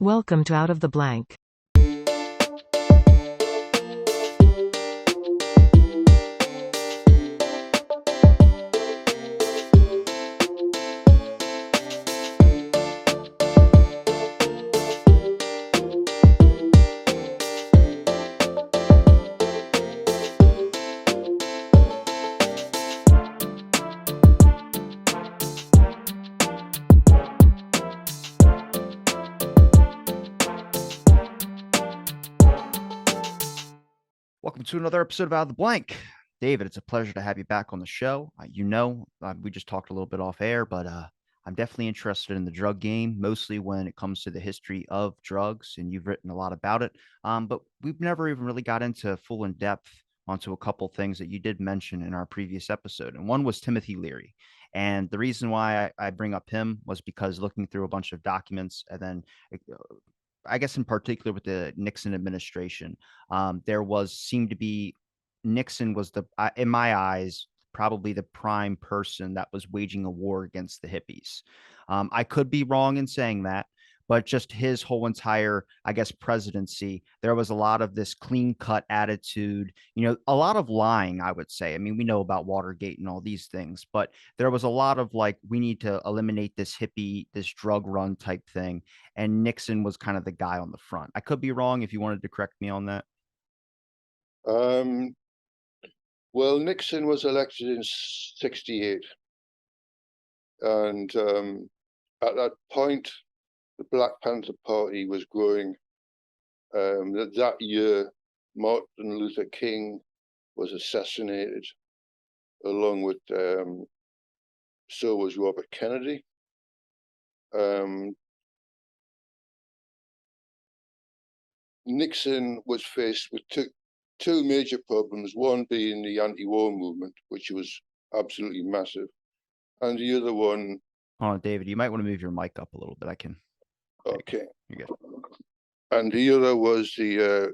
Welcome to Out of the Blank. Welcome to another episode of Out of the Blank. David, it's a pleasure to have you back on the show. We just talked a little bit off air, but I'm definitely interested in the drug game, mostly when it comes to the history of drugs, and you've written a lot about it. But we've never even really got into full in depth onto a couple things that you did mention in our previous episode. And one was Timothy Leary. And the reason why I bring up him was because looking through a bunch of documents and then I guess in particular with the Nixon administration, there seemed to be Nixon was in my eyes, probably the prime person that was waging a war against the hippies. I could be wrong in saying that, but just his whole entire, I guess, presidency, there was a lot of this clean cut attitude, a lot of lying, I would say. I mean, we know about Watergate and all these things, but there was a lot of like, we need to eliminate this drug run type thing. And Nixon was kind of the guy on the front. I could be wrong if you wanted to correct me on that. Well, Nixon was elected in '68, and at that point, the Black Panther Party was growing. That year, Martin Luther King was assassinated, along with so was Robert Kennedy. Nixon was faced with two major problems, one being the anti-war movement, which was absolutely massive, and the other one... Hold on, David, you might want to move your mic up a little bit. Okay. You're good. And the other was the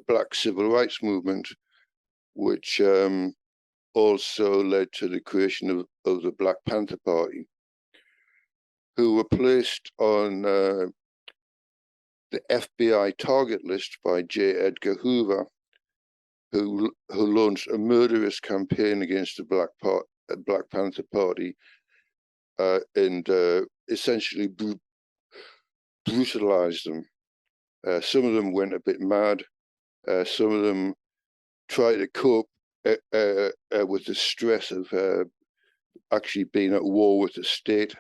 Black Civil Rights Movement, which also led to the creation of the Black Panther Party, who were placed on the FBI target list by J. Edgar Hoover, who launched a murderous campaign against the Black Panther Party, and essentially brutalized them. Some of them went a bit mad. Some of them tried to cope with the stress of actually being at war with the state.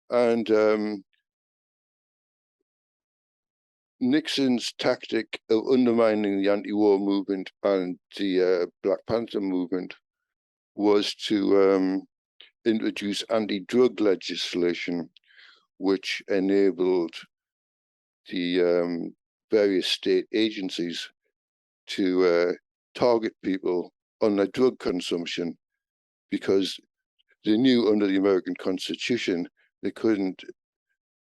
And Nixon's tactic of undermining the anti-war movement and the Black Panther movement was to introduce anti-drug legislation, which enabled the various state agencies to target people on their drug consumption, because they knew under the American Constitution they couldn't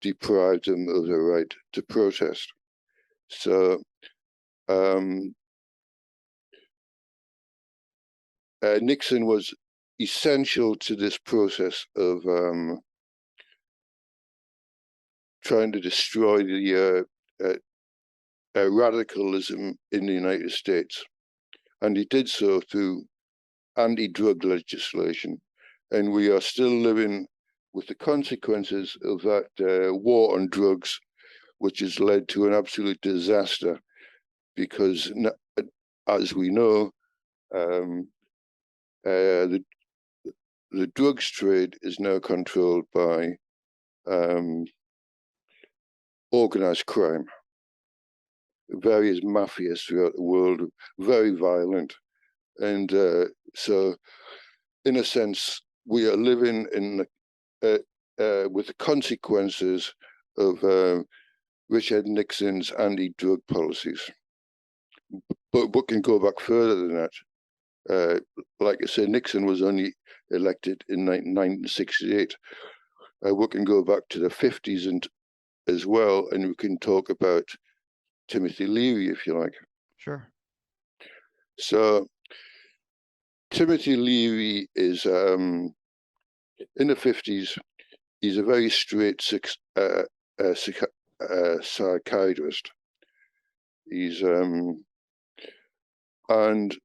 deprive them of the right to protest. So Nixon was essential to this process of trying to destroy the radicalism in the United States. And he did so through anti-drug legislation. And we are still living with the consequences of that war on drugs, which has led to an absolute disaster, because, as we know, the drugs trade is now controlled by organized crime. Various mafias throughout the world, very violent. And so, in a sense, we are living in with the consequences of Richard Nixon's anti-drug policies. But we can go back further than that. Like I said, Nixon was only elected in 1968. We can go back to the 50s and as well, and we can talk about Timothy Leary, if you like. Sure. So Timothy Leary is in the 50s. He's a very straight psychiatrist. He's and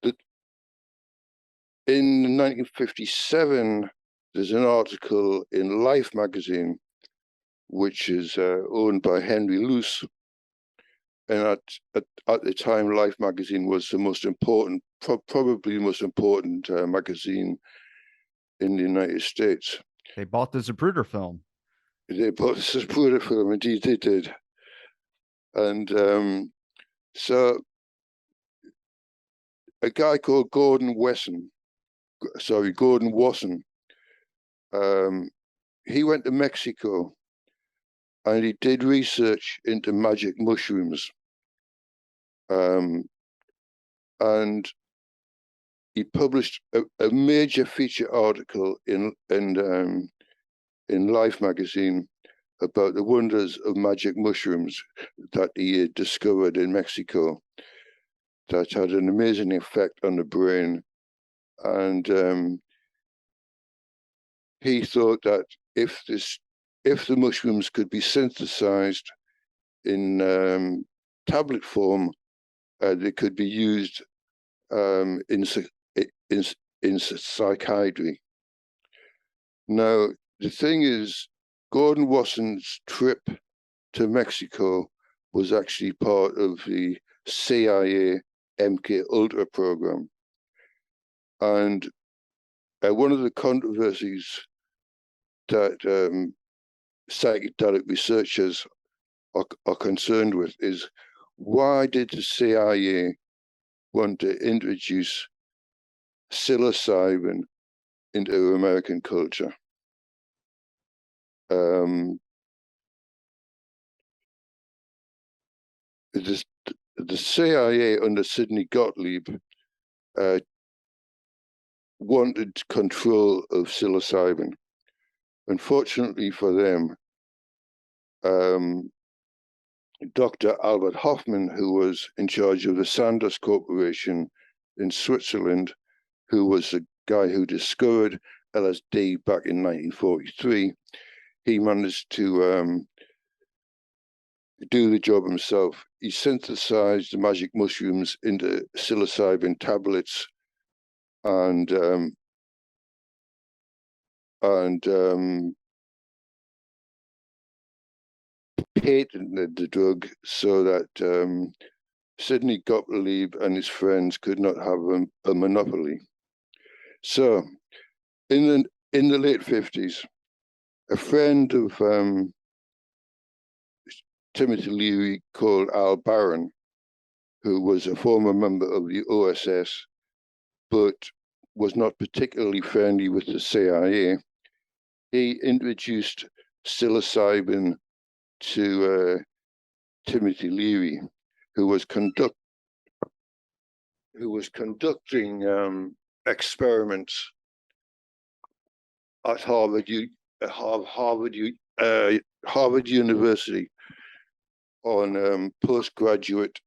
the, in 1957, there's an article in Life magazine, which is owned by Henry Luce. And at the time, Life magazine was the most important, probably the most important magazine in the United States. They bought the Zapruder film. They bought the Zapruder film, indeed they did. And so a guy called Gordon Wasson, he went to Mexico and he did research into magic mushrooms. And he published a major feature article in Life magazine about the wonders of magic mushrooms that he had discovered in Mexico that had an amazing effect on the brain. And he thought that if the mushrooms could be synthesized in tablet form, they could be used in psychiatry. Now, the thing is, Gordon Wasson's trip to Mexico was actually part of the CIA MK Ultra program. And one of the controversies that psychedelic researchers are concerned with is, why did the CIA want to introduce psilocybin into American culture? The CIA under Sidney Gottlieb wanted control of psilocybin. Unfortunately for them, Dr. Albert Hoffman, who was in charge of the Sandoz Corporation in Switzerland, who was the guy who discovered LSD back in 1943, he managed to do the job himself. He synthesized the magic mushrooms into psilocybin tablets and patented the drug so that Sidney Gottlieb and his friends could not have a monopoly. So, in the late 50s, a friend of Timothy Leary called Al Barron, who was a former member of the OSS, but was not particularly friendly with the CIA, he introduced psilocybin to Timothy Leary, who was conducting experiments at Harvard University on postgraduate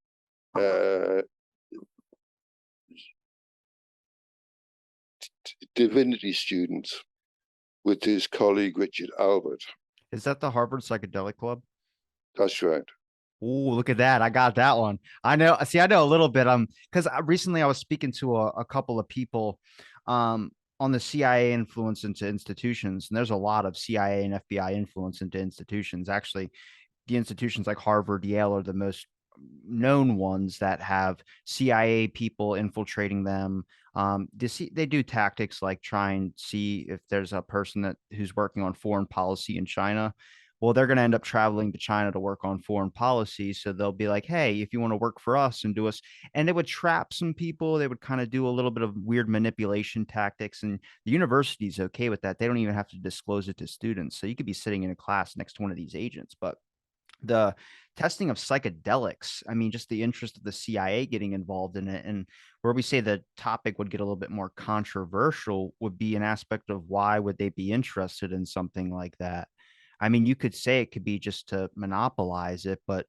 divinity students with his colleague Richard Albert. Is that the Harvard Psychedelic Club? That's right. Oh, look at that. I got that one. I know. See, I know a little bit. Because recently I was speaking to a couple of people on the CIA influence into institutions. And there's a lot of CIA and FBI influence into institutions. Actually, the institutions like Harvard, Yale are the most known ones that have CIA people infiltrating them. They do tactics like try and see if there's a person who's working on foreign policy in China. Well, they're going to end up traveling to China to work on foreign policy. So they'll be like, hey, if you want to work for us and do us, and they would trap some people. They would kind of do a little bit of weird manipulation tactics. And the university's okay with that. They don't even have to disclose it to students. So you could be sitting in a class next to one of these agents. But the testing of psychedelics, I mean, just the interest of the CIA getting involved in it, and where we say the topic would get a little bit more controversial would be an aspect of why would they be interested in something like that. I mean, you could say it could be just to monopolize it, but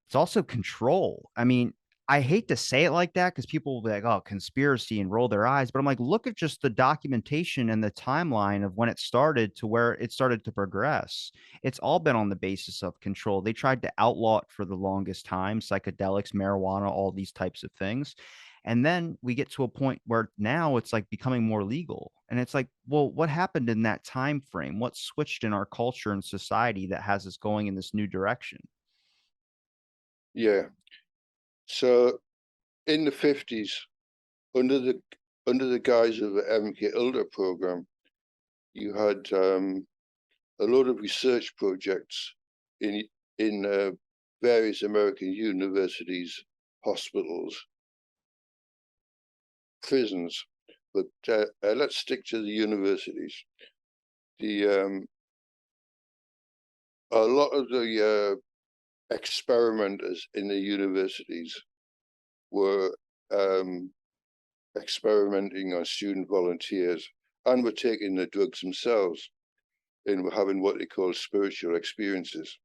it's also control. I mean, I hate to say it like that because people will be like, "Oh, conspiracy," and roll their eyes, but I'm like, look at just the documentation and the timeline of when it started to where it started to progress. It's all been on the basis of control. They tried to outlaw it for the longest time, psychedelics, marijuana, all these types of things. And then we get to a point where now it's like becoming more legal. And it's like, well, what happened in that time frame? What switched in our culture and society that has us going in this new direction? Yeah. So in the 50s, under the guise of the MK Ultra program, you had a lot of research projects in various American universities, hospitals, prisons. But let's stick to the universities. The a lot of the experimenters in the universities were experimenting on student volunteers and were taking the drugs themselves and were having what they call spiritual experiences.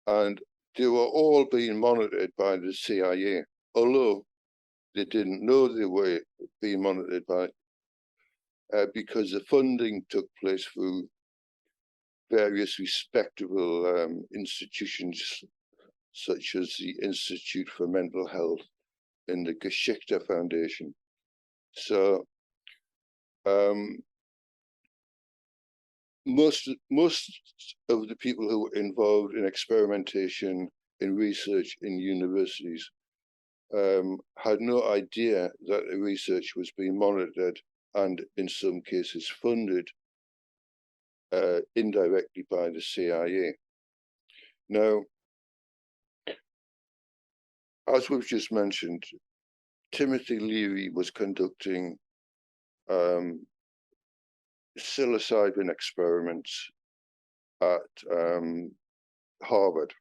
And they were all being monitored by the CIA, although they didn't know they were being monitored by because the funding took place through various respectable institutions such as the Institute for Mental Health and the Geschichte Foundation. So um, most of the people who were involved in experimentation and research in universities had no idea that the research was being monitored and in some cases funded indirectly by the CIA. Now, as we've just mentioned, Timothy Leary was conducting psilocybin experiments at Harvard.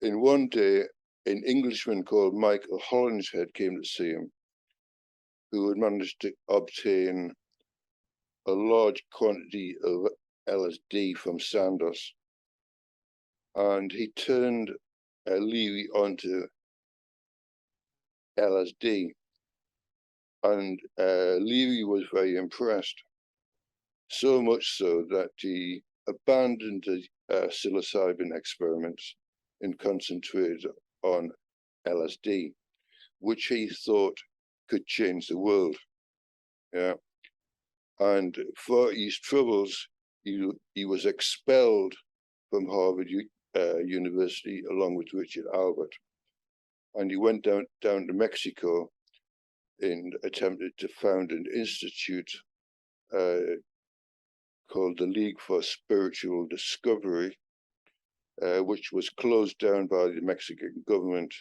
In one day, an Englishman called Michael Hollinshead came to see him, who had managed to obtain a large quantity of LSD from Sandoz, and he turned Leary onto LSD, and Leary was very impressed, so much so that he abandoned the psilocybin experiments and concentrated on LSD, which he thought could change the world. Yeah, and for his troubles, he was expelled from Harvard University along with Richard Albert, and he went down to Mexico and attempted to found an institute called the League for Spiritual Discovery, which was closed down by the Mexican government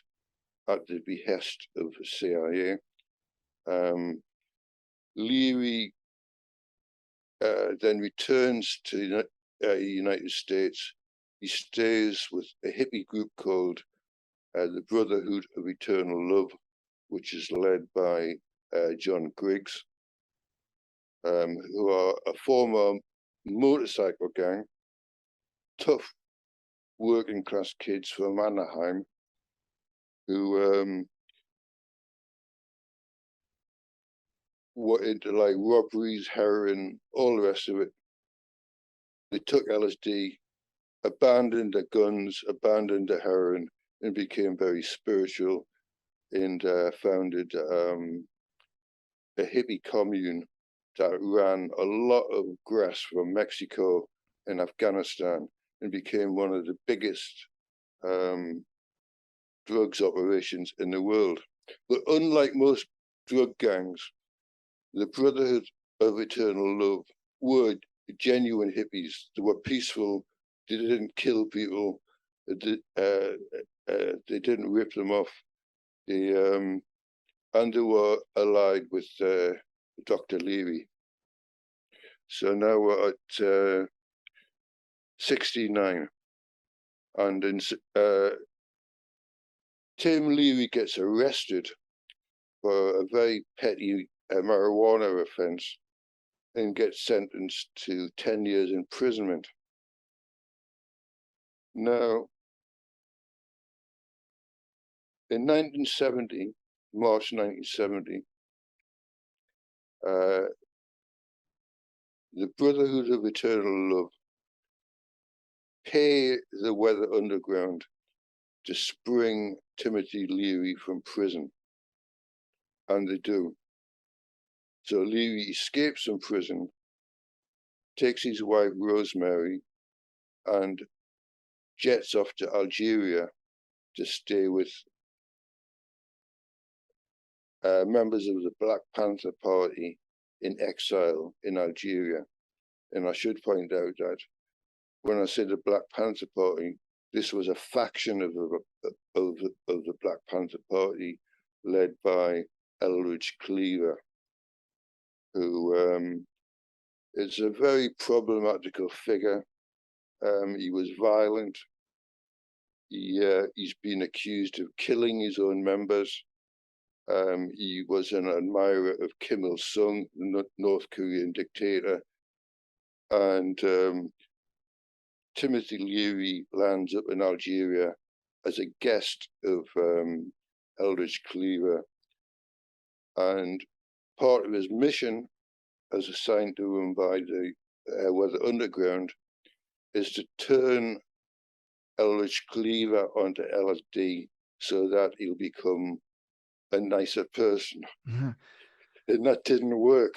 at the behest of the CIA. Leary then returns to the United States. He stays with a hippie group called the Brotherhood of Eternal Love, which is led by John Griggs, who are a former motorcycle gang, tough working class kids from Anaheim, who were into like robberies, heroin, all the rest of it. They took LSD, abandoned their guns, abandoned the heroin, and became very spiritual and founded a hippie commune that ran a lot of grass from Mexico and Afghanistan and became one of the biggest drugs operations in the world. But unlike most drug gangs, the Brotherhood of Eternal Love were genuine hippies. They were peaceful. They didn't kill people. They didn't rip them off. They and they were allied with Dr. Leary. So now we're at 69, and in, Tim Leary gets arrested for a very petty marijuana offense and gets sentenced to 10 years imprisonment. Now, In 1970, March 1970, the Brotherhood of Eternal Love pay the Weather Underground to spring Timothy Leary from prison, and they do. So Leary escapes from prison, takes his wife Rosemary, and jets off to Algeria to stay with members of the Black Panther Party in exile in Algeria. And I should point out that when I say the Black Panther Party, this was a faction of the Black Panther Party led by Eldridge Cleaver, who is a very problematical figure. He was violent. He's been accused of killing his own members. He was an admirer of Kim Il-sung, the North Korean dictator. And Timothy Leary lands up in Algeria as a guest of Eldridge Cleaver. And part of his mission, as assigned to him by the Weather Underground, is to turn Eldridge Cleaver onto LSD so that he'll become a nicer person. And that didn't work.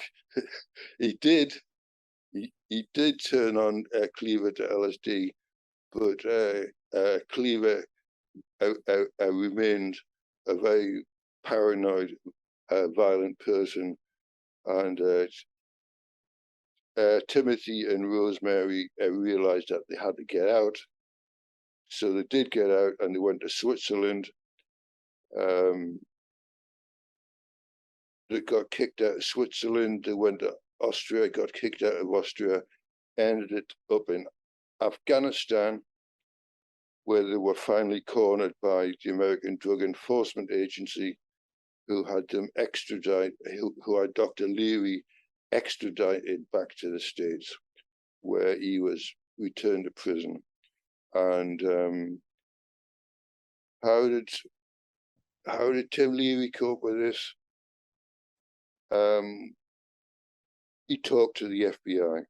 He did turn on Cleaver to LSD, but Cleaver remained a very paranoid, violent person, and Timothy and Rosemary realized that they had to get out. So they did get out, and they went to Switzerland. They got kicked out of Switzerland. They went to Austria, got kicked out of Austria, ended up in Afghanistan, where they were finally cornered by the American Drug Enforcement Agency, who had them who had Dr. Leary extradited back to the States, where he was returned to prison. And how did Tim Leary cope with this? He talked to the FBI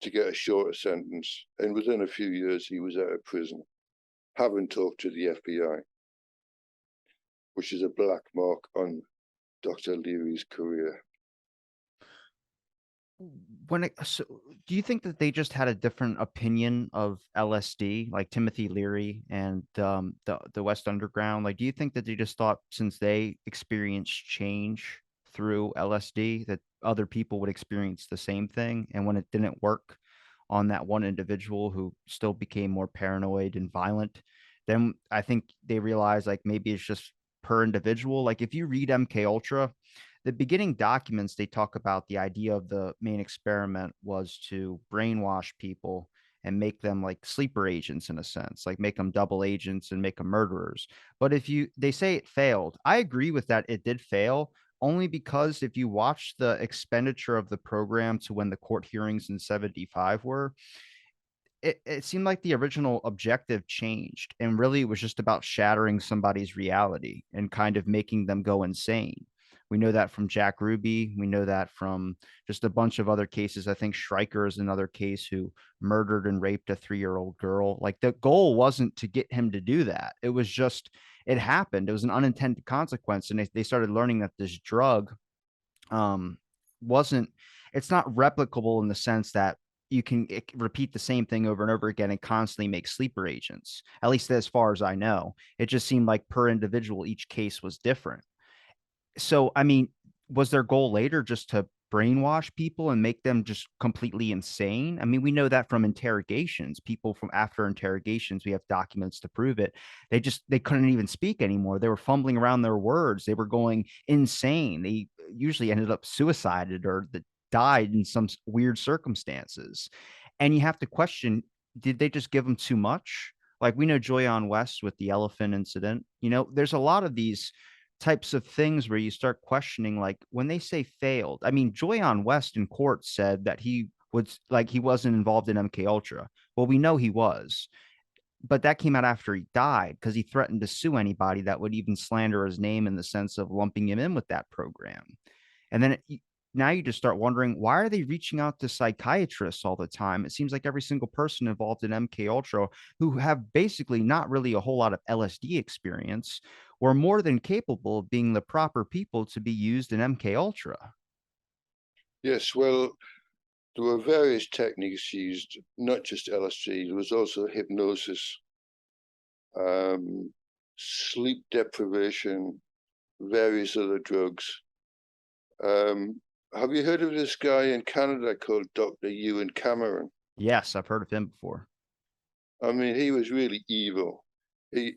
to get a shorter sentence, and within a few years he was out of prison, having talked to the FBI, which is a black mark on Dr. Leary's career. So do you think that they just had a different opinion of LSD, like Timothy Leary and the West Underground? Like, do you think that they just thought since they experienced change through LSD that other people would experience the same thing? And when it didn't work on that one individual who still became more paranoid and violent, then I think they realized like maybe it's just per individual. Like if you read MK Ultra, the beginning documents, they talk about the idea of the main experiment was to brainwash people and make them like sleeper agents in a sense, like make them double agents and make them murderers. But they say it failed. I agree with that. It did fail only because if you watch the expenditure of the program to when the court hearings in 75 were, it seemed like the original objective changed and really it was just about shattering somebody's reality and kind of making them go insane. We know that from Jack Ruby. We know that from just a bunch of other cases. I think Stryker is another case who murdered and raped a 3-year-old girl. Like the goal wasn't to get him to do that. It was just, it happened. It was an unintended consequence. And they started learning that this drug um, wasn't, it's not replicable in the sense that you can repeat the same thing over and over again and constantly make sleeper agents. At least as far as I know, it just seemed like per individual, each case was different. So, I mean, was their goal later just to brainwash people and make them just completely insane? I mean, we know that from interrogations. People from after interrogations, we have documents to prove it. They couldn't even speak anymore. They were fumbling around their words. They were going insane. They usually ended up suicided or died in some weird circumstances. And you have to question, did they just give them too much? Like we know Joyon West with the elephant incident. There's a lot of these types of things where you start questioning, like when they say failed. I mean, Joyon West in court said that he wasn't involved in MK Ultra. Well, we know he was. but that came out after he died because he threatened to sue anybody that would even slander his name in the sense of lumping him in with that program. And then now you just start wondering, why are they reaching out to psychiatrists all the time? It seems like every single person involved in MK Ultra who have basically not really a whole lot of LSD experience were more than capable of being the proper people to be used in MK Ultra. Yes, well, there were various techniques used, not just LSD. There was also hypnosis, sleep deprivation, various other drugs. Have you heard of this guy in Canada called Dr. Ewan Cameron? Yes, I've heard of him before. I mean, he was really evil. He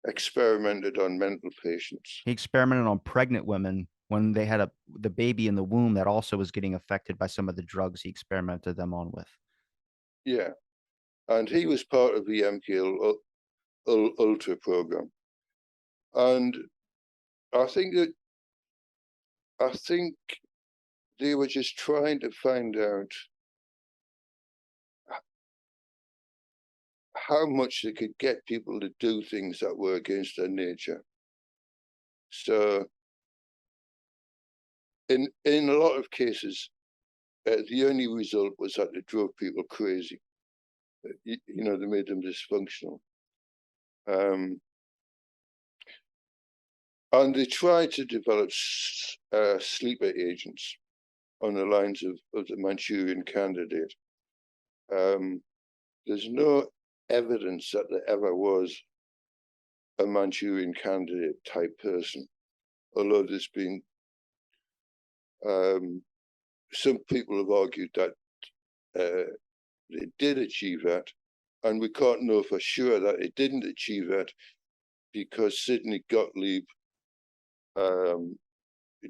experimented on mental patients. He experimented on pregnant women when they had the baby in the womb that also was getting affected by some of the drugs he experimented them on with. Yeah, and he was part of the Ultra program. And I think that I think they were just trying to find out how much they could get people to do things that were against their nature. So in a lot of cases, the only result was that they drove people crazy. You know, they made them dysfunctional. And they tried to develop sleeper agents on the lines of the Manchurian Candidate. There's no evidence that there ever was a Manchurian Candidate type person, although there's been some people have argued that it did achieve that, and we can't know for sure that it didn't achieve that because Sidney Gottlieb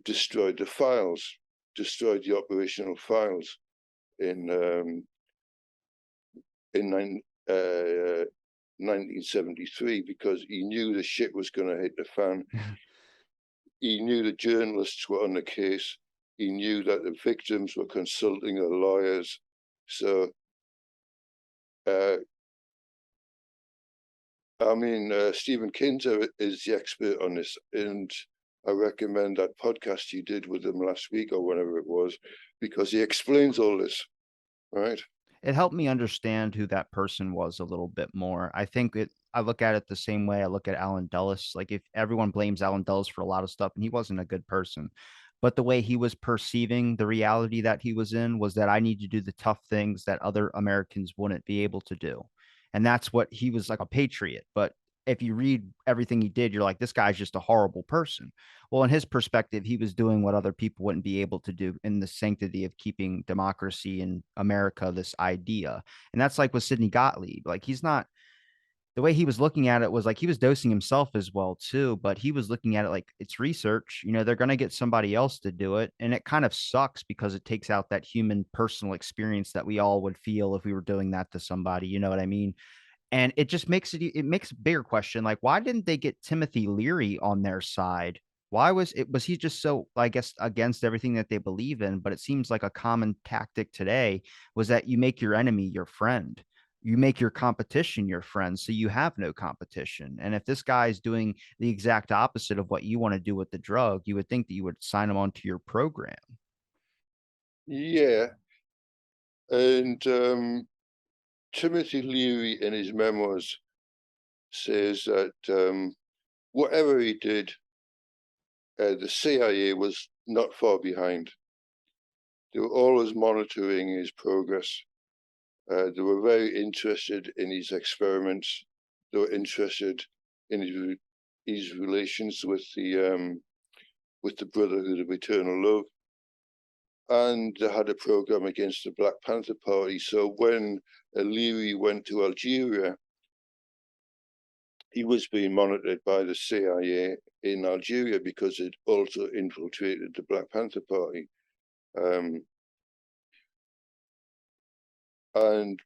destroyed the files, destroyed the operational files in 1973 because he knew the shit was going to hit the fan. He knew the journalists were on the case. He knew that the victims were consulting their lawyers. So, I mean, Stephen Kinzer is the expert on this, and I recommend that podcast you did with him last week or whenever it was, because he explains all this, right? It helped me understand who that person was a little bit more. I look at it the same way I look at Alan Dulles. Like if everyone blames Alan Dulles for a lot of stuff, and he wasn't a good person, but the way he was perceiving the reality that he was in was that I need to do the tough things that other Americans wouldn't be able to do. And that's what he was, like a patriot. But if you read everything he did, you're like, this guy's just a horrible person. Well, in his perspective, he was doing what other people wouldn't be able to do in the sanctity of keeping democracy in America, this idea. And that's like with Sidney Gottlieb. Like he's not, the way he was looking at it was like he was dosing himself as well too, but he was looking at it like it's research. You know, they're going to get somebody else to do it, and it kind of sucks because it takes out that human personal experience that we all would feel if we were doing that to somebody. You know what I mean? And it just makes a bigger question, like, why didn't they get Timothy Leary on their side? Why was he just so, I guess, against everything that they believe in? But it seems like a common tactic today was that you make your enemy your friend. You make your competition your friend, so you have no competition. And if this guy is doing the exact opposite of what you want to do with the drug, you would think that you would sign him onto your program. Yeah, and Timothy Leary in his memoirs says that whatever he did, the CIA was not far behind. They were always monitoring his progress. They were very interested in his experiments. They were interested in his relations with the Brotherhood of Eternal Love, and they had a program against the Black Panther Party. So when Leary went to Algeria, he was being monitored by the CIA in Algeria because it also infiltrated the Black Panther Party. And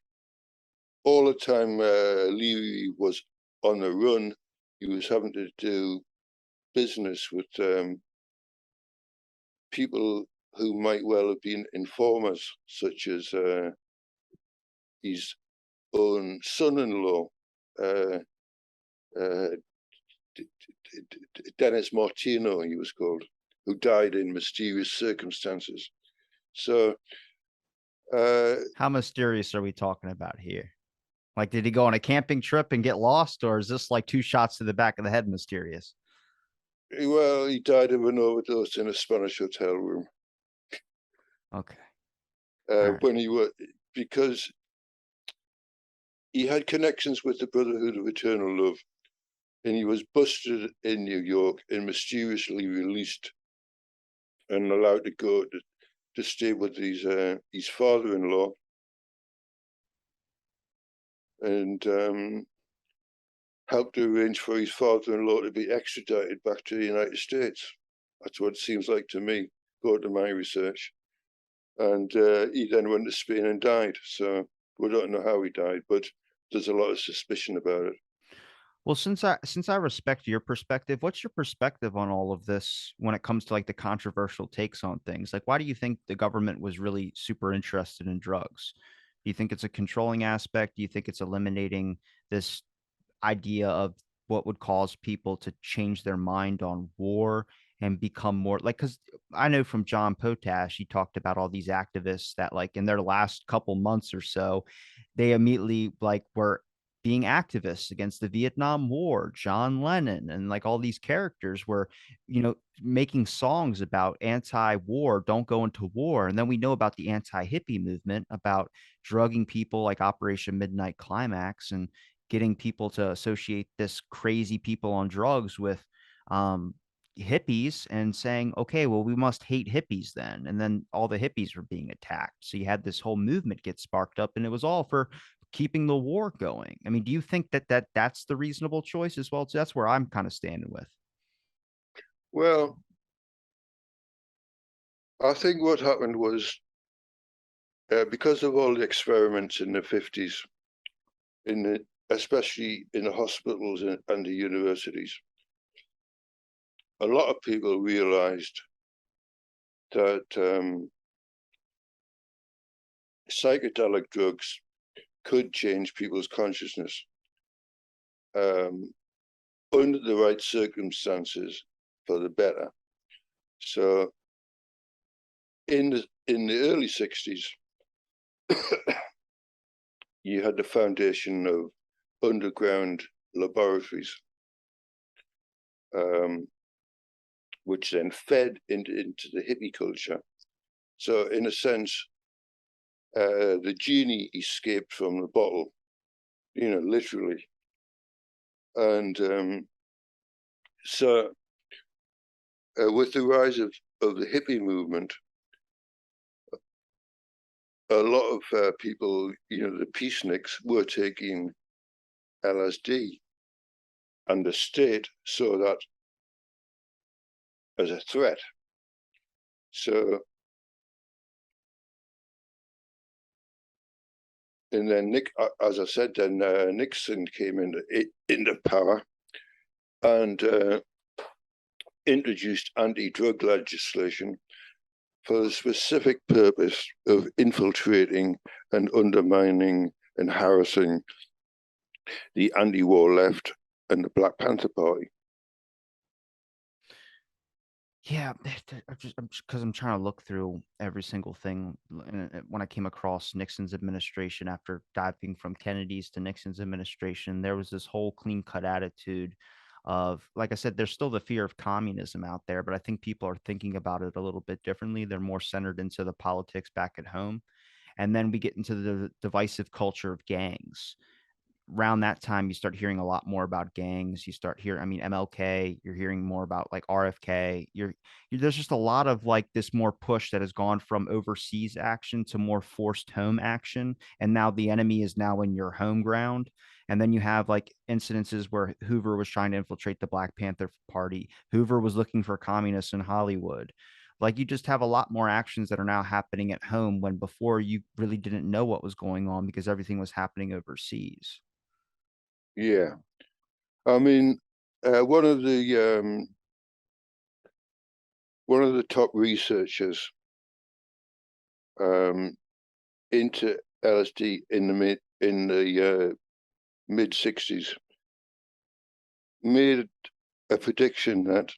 all the time Leary was on the run, he was having to do business with people who might well have been informers, such as his own son-in-law, Dennis Martino, he was called, who died in mysterious circumstances. So, how mysterious are we talking about here? Like, did he go on a camping trip and get lost, or is this like 2 shots to the back of the head mysterious? well, he died of an overdose in a Spanish hotel room. Okay. All right. When he was, because he had connections with the Brotherhood of Eternal Love, and he was busted in New York and mysteriously released and allowed to go to stay with his father-in-law, and helped to arrange for his father-in-law to be extradited back to the United States. That's what it seems like to me, according to my research. And he then went to Spain and died. So we don't know how he died, but there's a lot of suspicion about it. Well, since I respect your perspective, what's your perspective on all of this when it comes to like the controversial takes on things? Like, why do you think the government was really super interested in drugs? Do you think it's a controlling aspect? Do you think it's eliminating this idea of what would cause people to change their mind on war and become more like, because I know from John Potash, he talked about all these activists that like in their last couple months or so, they immediately like were being activists against the Vietnam War, John Lennon, and like all these characters were, making songs about anti-war, don't go into war. And then we know about the anti-hippie movement about drugging people like Operation Midnight Climax and getting people to associate this crazy people on drugs with hippies and saying, okay, well, we must hate hippies then. And then all the hippies were being attacked. So you had this whole movement get sparked up, and it was all for keeping the war going. I mean, do you think that's the reasonable choice as well? So that's where I'm kind of standing with. Well, I think what happened was because of all the experiments in the 50s, especially in the hospitals and the universities, a lot of people realized that psychedelic drugs could change people's consciousness under the right circumstances for the better. So in the early 60s, you had the foundation of underground laboratories, which then fed into the hippie culture. So in a sense, the genie escaped from the bottle, literally. And so with the rise of the hippie movement, a lot of people, the peaceniks, were taking LSD, and the state saw that as a threat. So, and then as I said, then Nixon came into power and introduced anti-drug legislation for the specific purpose of infiltrating and undermining and harassing the anti-war left and the Black Panther Party. Yeah, because I'm trying to look through every single thing. When I came across Nixon's administration after diving from Kennedy's to Nixon's administration, there was this whole clean cut attitude of, like I said, there's still the fear of communism out there, but I think people are thinking about it a little bit differently. They're more centered into the politics back at home. And then we get into the divisive culture of gangs. Around that time, you start hearing a lot more about gangs. You start hearing, I mean, MLK, you're hearing more about like RFK. There's just a lot of like this more push that has gone from overseas action to more forced home action. And now the enemy is now in your home ground. And then you have like incidences where Hoover was trying to infiltrate the Black Panther Party. Hoover was looking for communists in Hollywood. Like, you just have a lot more actions that are now happening at home when before you really didn't know what was going on because everything was happening overseas. Yeah, I mean, one of the top researchers into LSD in the mid 60s, made a prediction that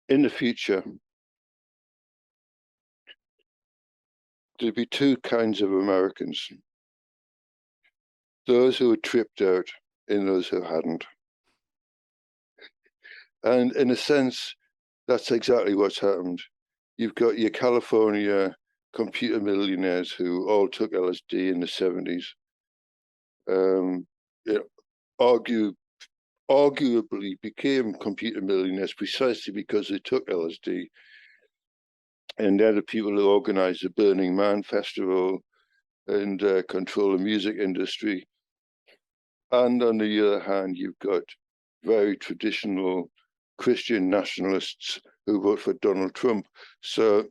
in the future there'd be two kinds of Americans: those who had tripped out and those who hadn't. And in a sense, that's exactly what's happened. You've got your California computer millionaires who all took LSD in the 70s. You know, arguably became computer millionaires precisely because they took LSD. And they're the people who organized the Burning Man festival and control the music industry. And on the other hand, you've got very traditional Christian nationalists who vote for Donald Trump. So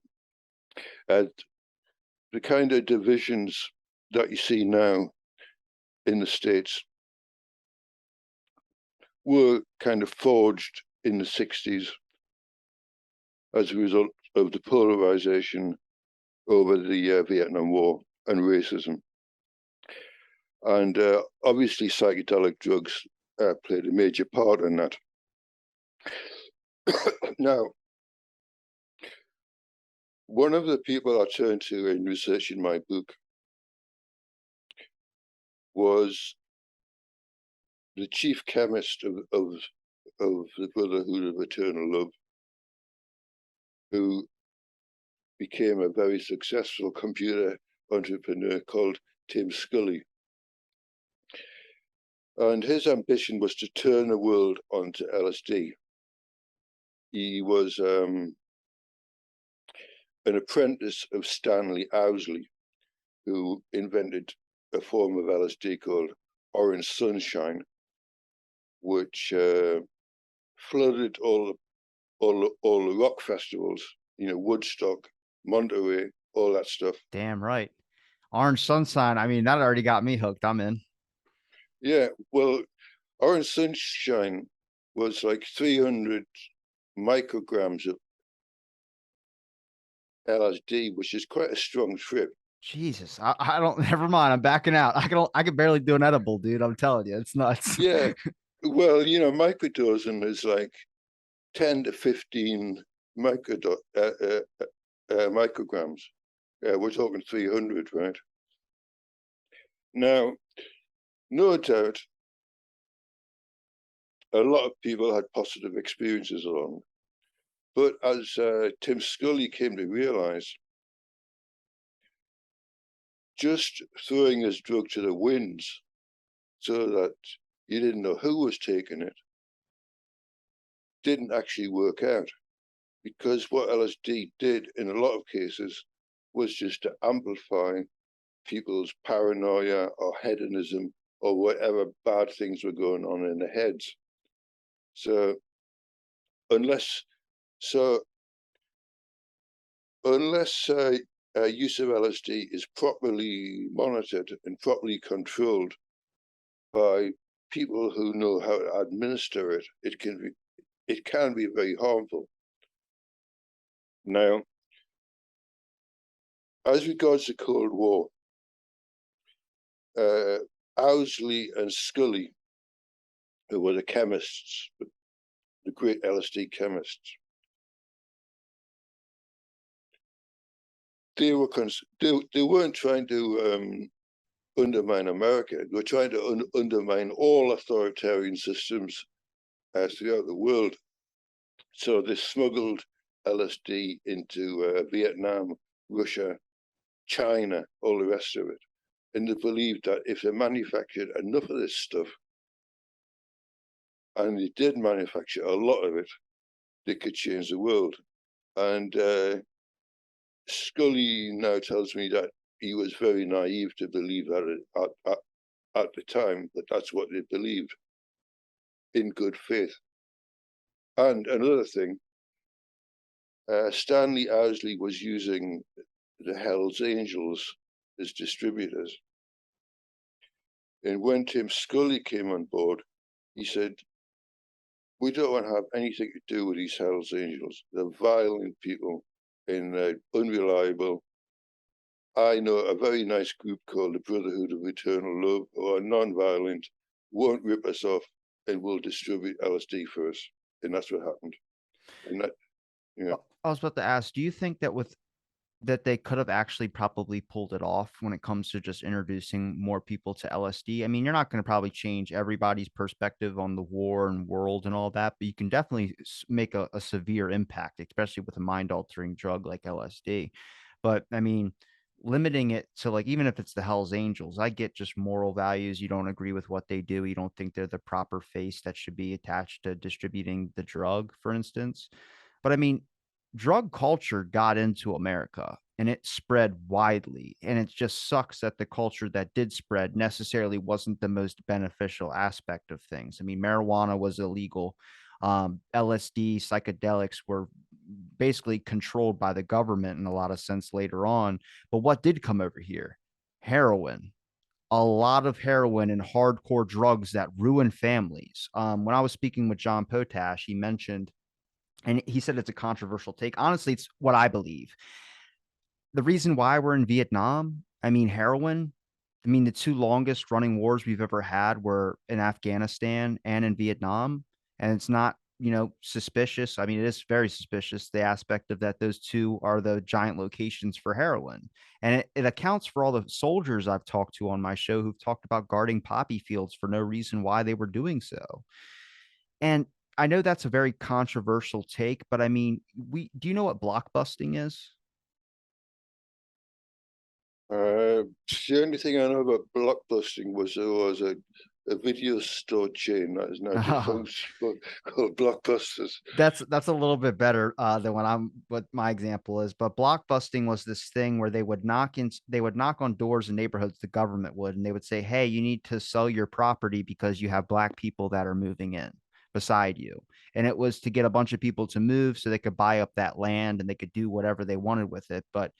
the kind of divisions that you see now in the States were kind of forged in the 60s as a result of the polarization over the Vietnam War and racism. And obviously psychedelic drugs played a major part in that. Now, one of the people I turned to in researching my book was the chief chemist of the Brotherhood of Eternal Love, who became a very successful computer entrepreneur called Tim Scully. And his ambition was to turn the world onto LSD. He was an apprentice of Stanley Owsley, who invented a form of LSD called Orange Sunshine, which flooded all the rock festivals, Woodstock, Monterey, all that stuff. Damn right. Orange Sunshine. I mean, that already got me hooked. I'm in. Yeah, well, Orange Sunshine was like 300 micrograms of LSD, which is quite a strong trip. Jesus, I don't. Never mind. I'm backing out. I can barely do an edible, dude. I'm telling you, it's nuts. Yeah, well, microdosing is like 10 to 15 micrograms. We're talking 300, right? Now, no doubt, a lot of people had positive experiences along. But as Tim Scully came to realize, just throwing this drug to the winds so that you didn't know who was taking it didn't actually work out, because what LSD did in a lot of cases was just to amplify people's paranoia or hedonism or whatever bad things were going on in their heads. So unless use of LSD is properly monitored and properly controlled by people who know how to administer it, it can be very harmful. Now, as regards the Cold War, Owsley and Scully, who were the chemists, the great LSD chemists, they weren't trying to undermine America. They were trying to undermine all authoritarian systems throughout the world. So they smuggled LSD into Vietnam, Russia, China, all the rest of it. And they believed that if they manufactured enough of this stuff, and they did manufacture a lot of it, they could change the world. And Scully now tells me that he was very naive to believe that at the time, that that's what they believed in good faith. And another thing, Stanley Owsley was using the Hells Angels as distributors. And when Tim Scully came on board, he said, we don't want to have anything to do with these Hells Angels. They're violent people and unreliable. I know a very nice group called the Brotherhood of Eternal Love, who are non-violent, won't rip us off, and will distribute LSD for us. And that's what happened. And that, yeah. I was about to ask, do you think that with that they could have actually probably pulled it off when it comes to just introducing more people to LSD? I mean, you're not going to probably change everybody's perspective on the war and world and all that, but you can definitely make a severe impact, especially with a mind altering drug like LSD. But I mean, limiting it to like, even if it's the Hells Angels, I get just moral values. You don't agree with what they do. You don't think they're the proper face that should be attached to distributing the drug, for instance. But I mean, drug culture got into America and it spread widely. And it just sucks that the culture that did spread necessarily wasn't the most beneficial aspect of things. I mean, marijuana was illegal. LSD, psychedelics were basically controlled by the government in a lot of sense later on. But what did come over here? Heroin, a lot of heroin and hardcore drugs that ruin families. When I was speaking with John Potash, he mentioned, and he said it's a controversial take. Honestly, it's what I believe. The reason why we're in Vietnam, I mean, heroin, I mean, the two longest running wars we've ever had were in Afghanistan and in Vietnam. And it's not, suspicious. I mean, it is very suspicious, the aspect of that those two are the giant locations for heroin. And it accounts for all the soldiers I've talked to on my show who've talked about guarding poppy fields for no reason why they were doing so. And I know that's a very controversial take, but I mean, do you know what blockbusting is? The only thing I know about blockbusting was there was a video store chain that is now defunct called Blockbusters. That's a little bit better than what my example is. But blockbusting was this thing where they would knock on doors in neighborhoods, the government would, and they would say, "Hey, you need to sell your property because you have black people that are moving in beside you." And it was to get a bunch of people to move so they could buy up that land and they could do whatever they wanted with it. But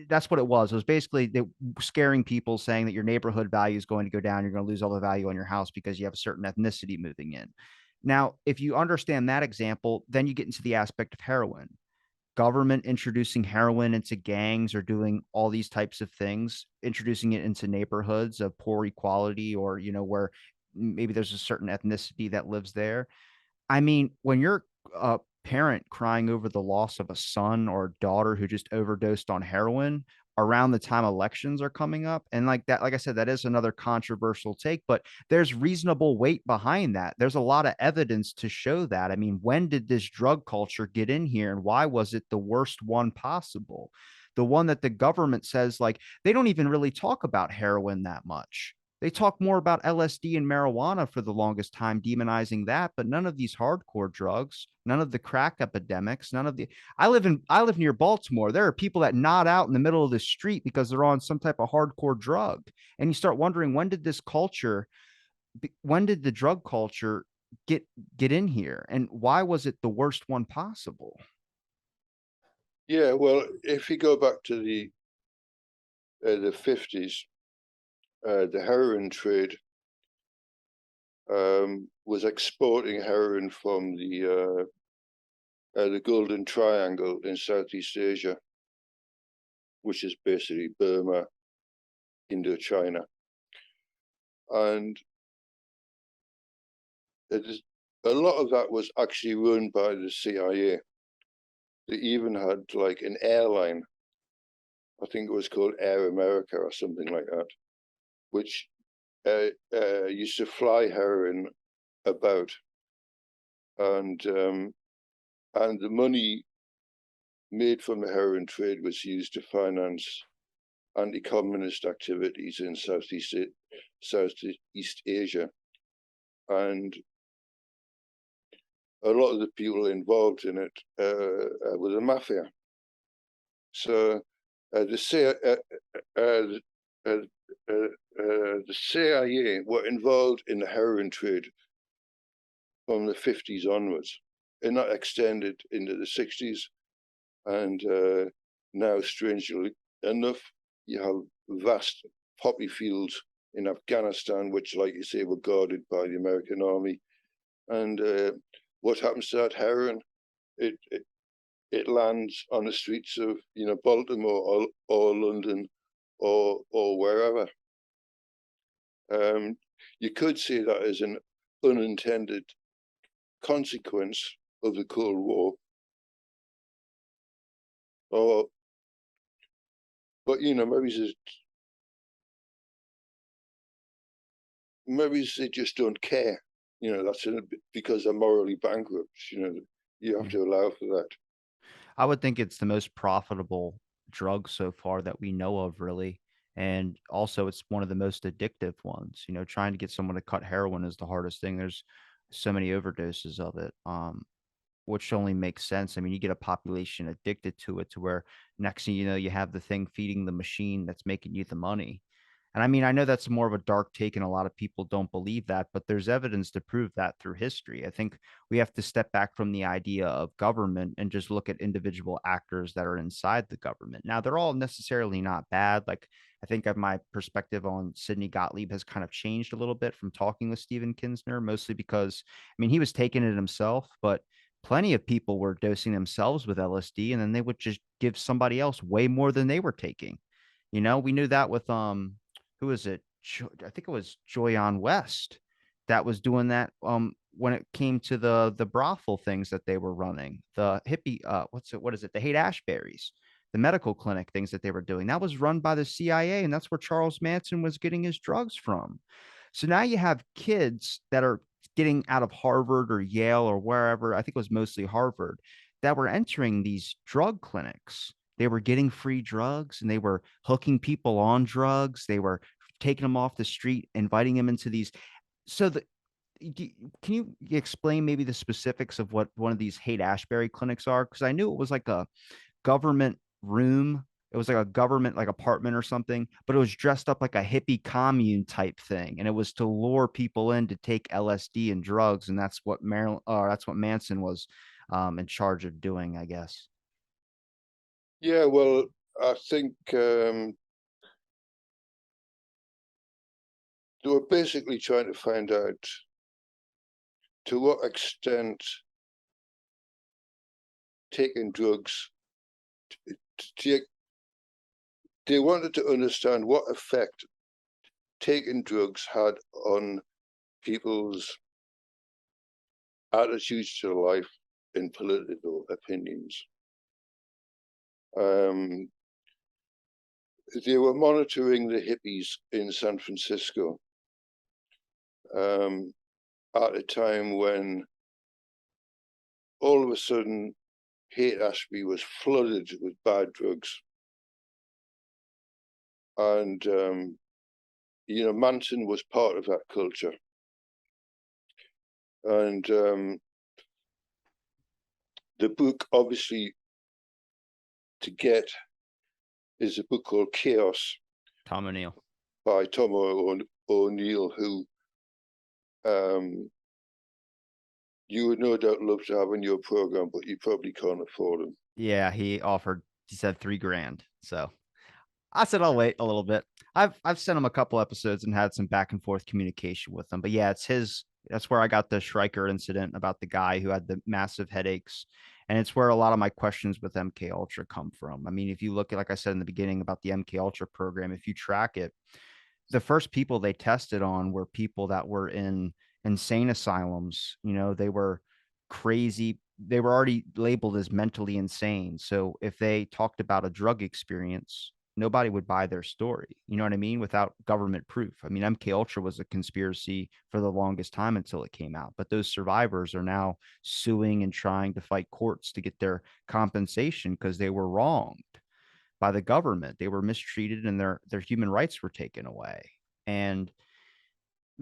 that's what it was. It was basically they scaring people, saying that your neighborhood value is going to go down. You're going to lose all the value on your house because you have a certain ethnicity moving in. Now, if you understand that example, then you get into the aspect of heroin. Government introducing heroin into gangs or doing all these types of things, introducing it into neighborhoods of poor equality, or where maybe there's a certain ethnicity that lives there. I mean, when you're a parent crying over the loss of a son or daughter who just overdosed on heroin around the time elections are coming up, and like that, like I said, that is another controversial take, but there's reasonable weight behind that. There's a lot of evidence to show that. I mean, when did this drug culture get in here and why was it the worst one possible? The one that the government says, like, they don't even really talk about heroin that much. They talk more about LSD and marijuana for the longest time, demonizing that, but none of these hardcore drugs, none of the crack epidemics, none of the. I live near Baltimore. There are people that nod out in the middle of the street because they're on some type of hardcore drug, and you start wondering, when did the drug culture get get in here, and why was it the worst one possible? Yeah, well, if you go back to the 50s, the heroin trade was exporting heroin from the Golden Triangle in Southeast Asia, which is basically Burma, Indochina, and it is, a lot of that was actually run by the CIA. They even had like an airline, I think it was called Air America or something like that, which used to fly heroin about, and the money made from the heroin trade was used to finance anti-communist activities in Southeast Asia, and a lot of the people involved in it were the mafia. So the CIA were involved in the heroin trade from the 50s onwards, and that extended into the 60s. And now, strangely enough, you have vast poppy fields in Afghanistan, which, like you say, were guarded by the American army. And what happens to that heroin? It it lands on the streets of, Baltimore or London or wherever. You could see that as an unintended consequence of the Cold War, or but maybe they just don't care. That's because they're morally bankrupt. You have Yeah. to allow for that. I would think it's the most profitable drug so far that we know of, really. And also, it's one of the most addictive ones. Trying to get someone to cut heroin is the hardest thing. There's so many overdoses of it. Which only makes sense. I mean, you get a population addicted to it to where next thing you know, you have the thing feeding the machine that's making you the money. And I mean, I know that's more of a dark take, and a lot of people don't believe that, but there's evidence to prove that through history. I think we have to step back from the idea of government and just look at individual actors that are inside the government. Now, they're all necessarily not bad. Like, I think my perspective on Sidney Gottlieb has kind of changed a little bit from talking with Stephen Kinsner, mostly because, I mean, he was taking it himself, but plenty of people were dosing themselves with LSD, and then they would just give somebody else way more than they were taking. We knew that with who is it? I think it was Joyanne West that was doing that when it came to the brothel things that they were running. The hippie what is it? The Haight Ashbury's, the medical clinic things that they were doing. That was run by the CIA, and that's where Charles Manson was getting his drugs from. So now you have kids that are getting out of Harvard or Yale or wherever, I think it was mostly Harvard, that were entering these drug clinics. They were getting free drugs and they were hooking people on drugs. They were taking them off the street, inviting them into these. So can you explain maybe the specifics of what one of these Haight Ashbury clinics are? Because I knew it was like a government room. It was like a government like apartment or something, but it was dressed up like a hippie commune type thing, and it was to lure people in to take LSD and drugs, and that's what that's what Manson was in charge of doing, I guess. Yeah, well, I think they were basically trying to find out to what extent taking drugs to take. They wanted to understand what effect taking drugs had on people's attitudes to life and political opinions. They were monitoring the hippies in San Francisco at a time when all of a sudden Haight Ashbury was flooded with bad drugs. And, Manson was part of that culture. And the book, obviously, to get is a book called Chaos Tom O'Neill. by Tom O'Neill, who you would no doubt love to have in your program, but you probably can't afford him. Yeah, he said $3,000. So I said I'll wait a little bit. I've sent him a couple episodes and had some back and forth communication with him. But yeah, that's where I got the Schreiker incident about the guy who had the massive headaches. And it's where a lot of my questions with MK Ultra come from. I mean, if you look at, like I said in the beginning about the MK Ultra program, if you track it, the first people they tested on were people that were in insane asylums. They were crazy. They were already labeled as mentally insane. So if they talked about a drug experience, nobody would buy their story. You know what I mean? Without government proof. I mean, MK Ultra was a conspiracy for the longest time until it came out. But those survivors are now suing and trying to fight courts to get their compensation because they were wronged by the government. They were mistreated and their human rights were taken away. And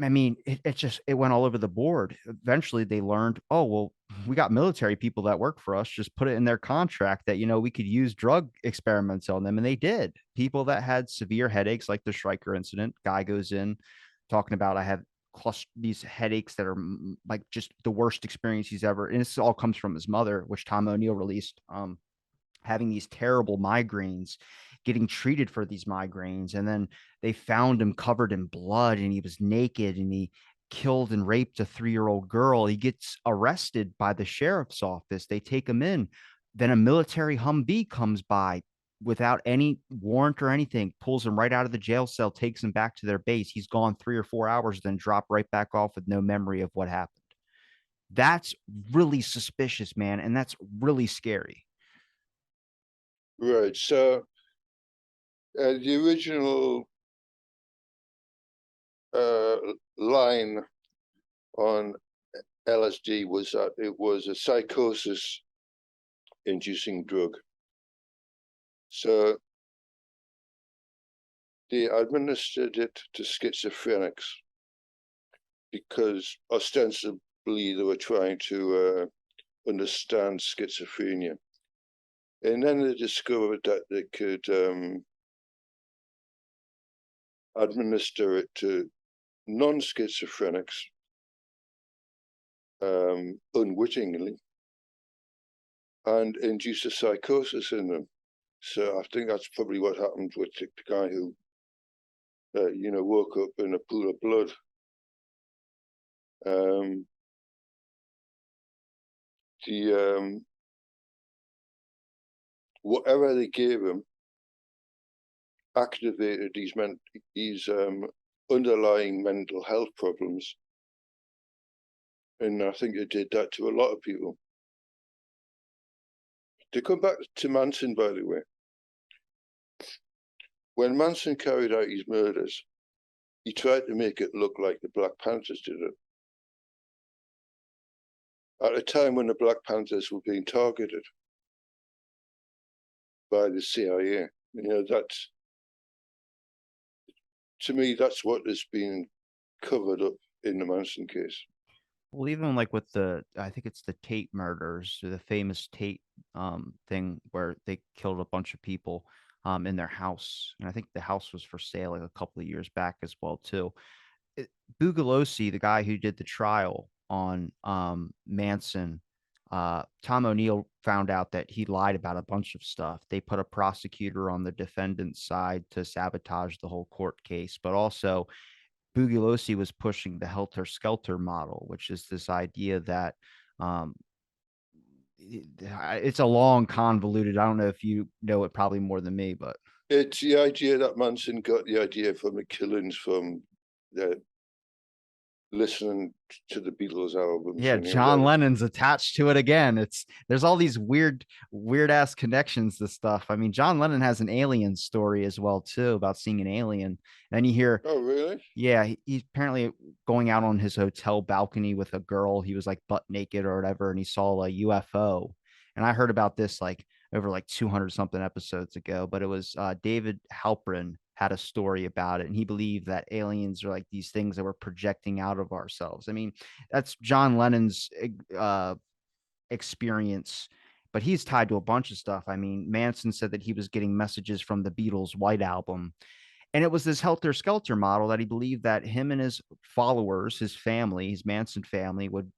I mean, it went all over the board. Eventually they learned, oh, well, we got military people that work for us, just put it in their contract that, we could use drug experiments on them. And they did. People that had severe headaches, like the Schreiker incident, guy goes in talking about, I have these headaches that are like just the worst experience he's ever. And this all comes from his mother, which Tom O'Neill released. Having these terrible migraines, getting treated for these migraines. And then they found him covered in blood and he was naked and he killed and raped a 3-year-old girl. He gets arrested by the sheriff's office. They take him in. Then a military Humvee comes by without any warrant or anything, pulls him right out of the jail cell, takes him back to their base. He's gone 3 or 4 hours, then drop right back off with no memory of what happened. That's really suspicious, man, and that's really scary. Right. So the original line on LSD was that it was a psychosis-inducing drug. So they administered it to schizophrenics because ostensibly they were trying to understand schizophrenia. And then they discovered that they could administer it to non-schizophrenics unwittingly and induce a psychosis in them. So I think that's probably what happened with the guy who, woke up in a pool of blood. Whatever they gave him activated these underlying mental health problems, and I think it did that to a lot of people. To come back to Manson, by the way, when Manson carried out his murders, he tried to make it look like the Black Panthers did it. At a time when the Black Panthers were being targeted by the CIA, that's, to me, that's what has been covered up in the Manson case. Well, even like with I think it's the Tate murders, or the famous Tate thing where they killed a bunch of people in their house, and I think the house was for sale like a couple of years back as well too. Bugalosi, the guy who did the trial on Manson, Tom O'Neill found out that he lied about a bunch of stuff. They put a prosecutor on the defendant's side to sabotage the whole court case, but also Bugalosi was pushing the helter-skelter model, which is this idea that um, it's a long, convoluted. I don't know if you know it probably more than me, but it's the idea that Manson got the idea from the killings from listening to the Beatles albums. yeah, John Lennon's attached to it again. There's all these weird ass connections to stuff. I mean, John Lennon has an alien story as well too, about seeing an alien. And you hear, oh really? Yeah, he's apparently going out on his hotel balcony with a girl. He was like butt naked or whatever, and he saw a UFO. And I heard about this like over like 200 something episodes ago, but it was David Halprin had a story about it, and he believed that aliens are like these things that we're projecting out of ourselves. I mean, that's John Lennon's experience, but he's tied to a bunch of stuff. I mean, Manson said that he was getting messages from the Beatles' White Album, and it was this helter skelter model that he believed that him and his followers, his family, his Manson family would,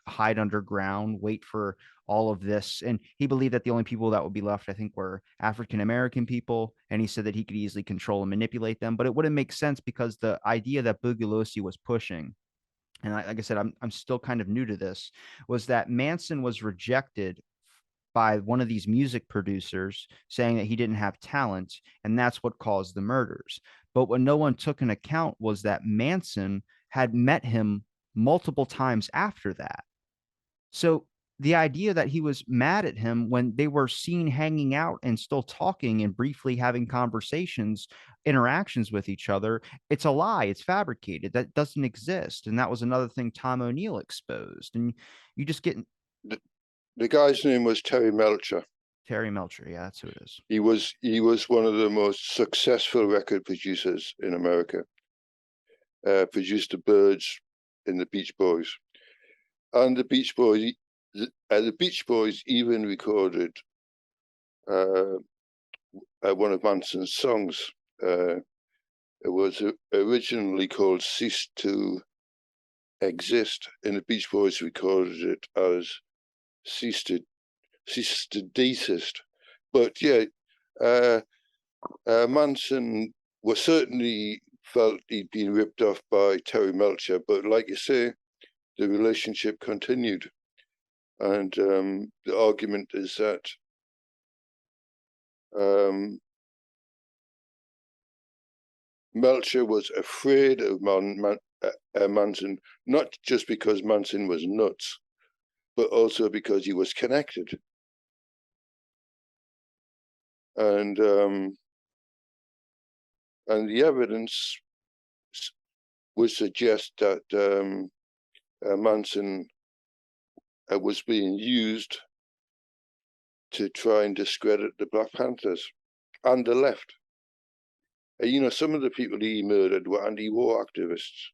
hide underground, wait for all of this. And he believed that the only people that would be left, I think, were African American people. And he said that he could easily control and manipulate them, but it wouldn't make sense because the idea that Bugalosi was pushing, and like I said, I'm still kind of new to this, was that Manson was rejected by one of these music producers saying that he didn't have talent, and that's what caused the murders. But what no one took into account was that Manson had met him multiple times after that. So the idea that he was mad at him when they were seen hanging out and still talking and briefly having conversations, interactions with each other, it's a lie. It's fabricated. That doesn't exist. And that was another thing Tom O'Neill exposed. And you just get the guy's name was Terry Melcher. Terry Melcher, yeah, that's who it is. He was one of the most successful record producers in America. Produced the Byrds and the Beach Boys, and the Beach Boys even recorded one of Manson's songs. It was originally called "Cease to Exist," and the Beach Boys recorded it as "Cease to Desist." But yeah, Manson was certainly felt he'd been ripped off by Terry Melcher, but like you say, the relationship continued. And the argument is that Melcher was afraid of Manson, not just because Manson was nuts, but also because he was connected. And the evidence would suggest that Manson was being used to try and discredit the Black Panthers and the left. You know, some of the people he murdered were anti-war activists.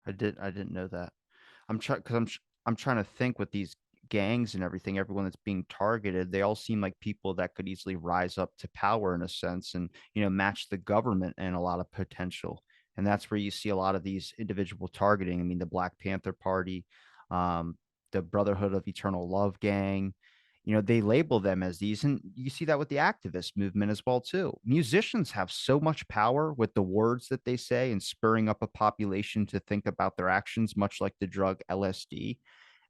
I didn't know that. I'm trying because I'm trying to think with these gangs and everything, everyone that's being targeted, they all seem like people that could easily rise up to power in a sense and, match the government and a lot of potential. And that's where you see a lot of these individual targeting. I mean, the Black Panther Party, um, the Brotherhood of Eternal Love gang, they label them as these, and you see that with the activist movement as well too. Musicians have so much power with the words that they say and spurring up a population to think about their actions, much like the drug LSD.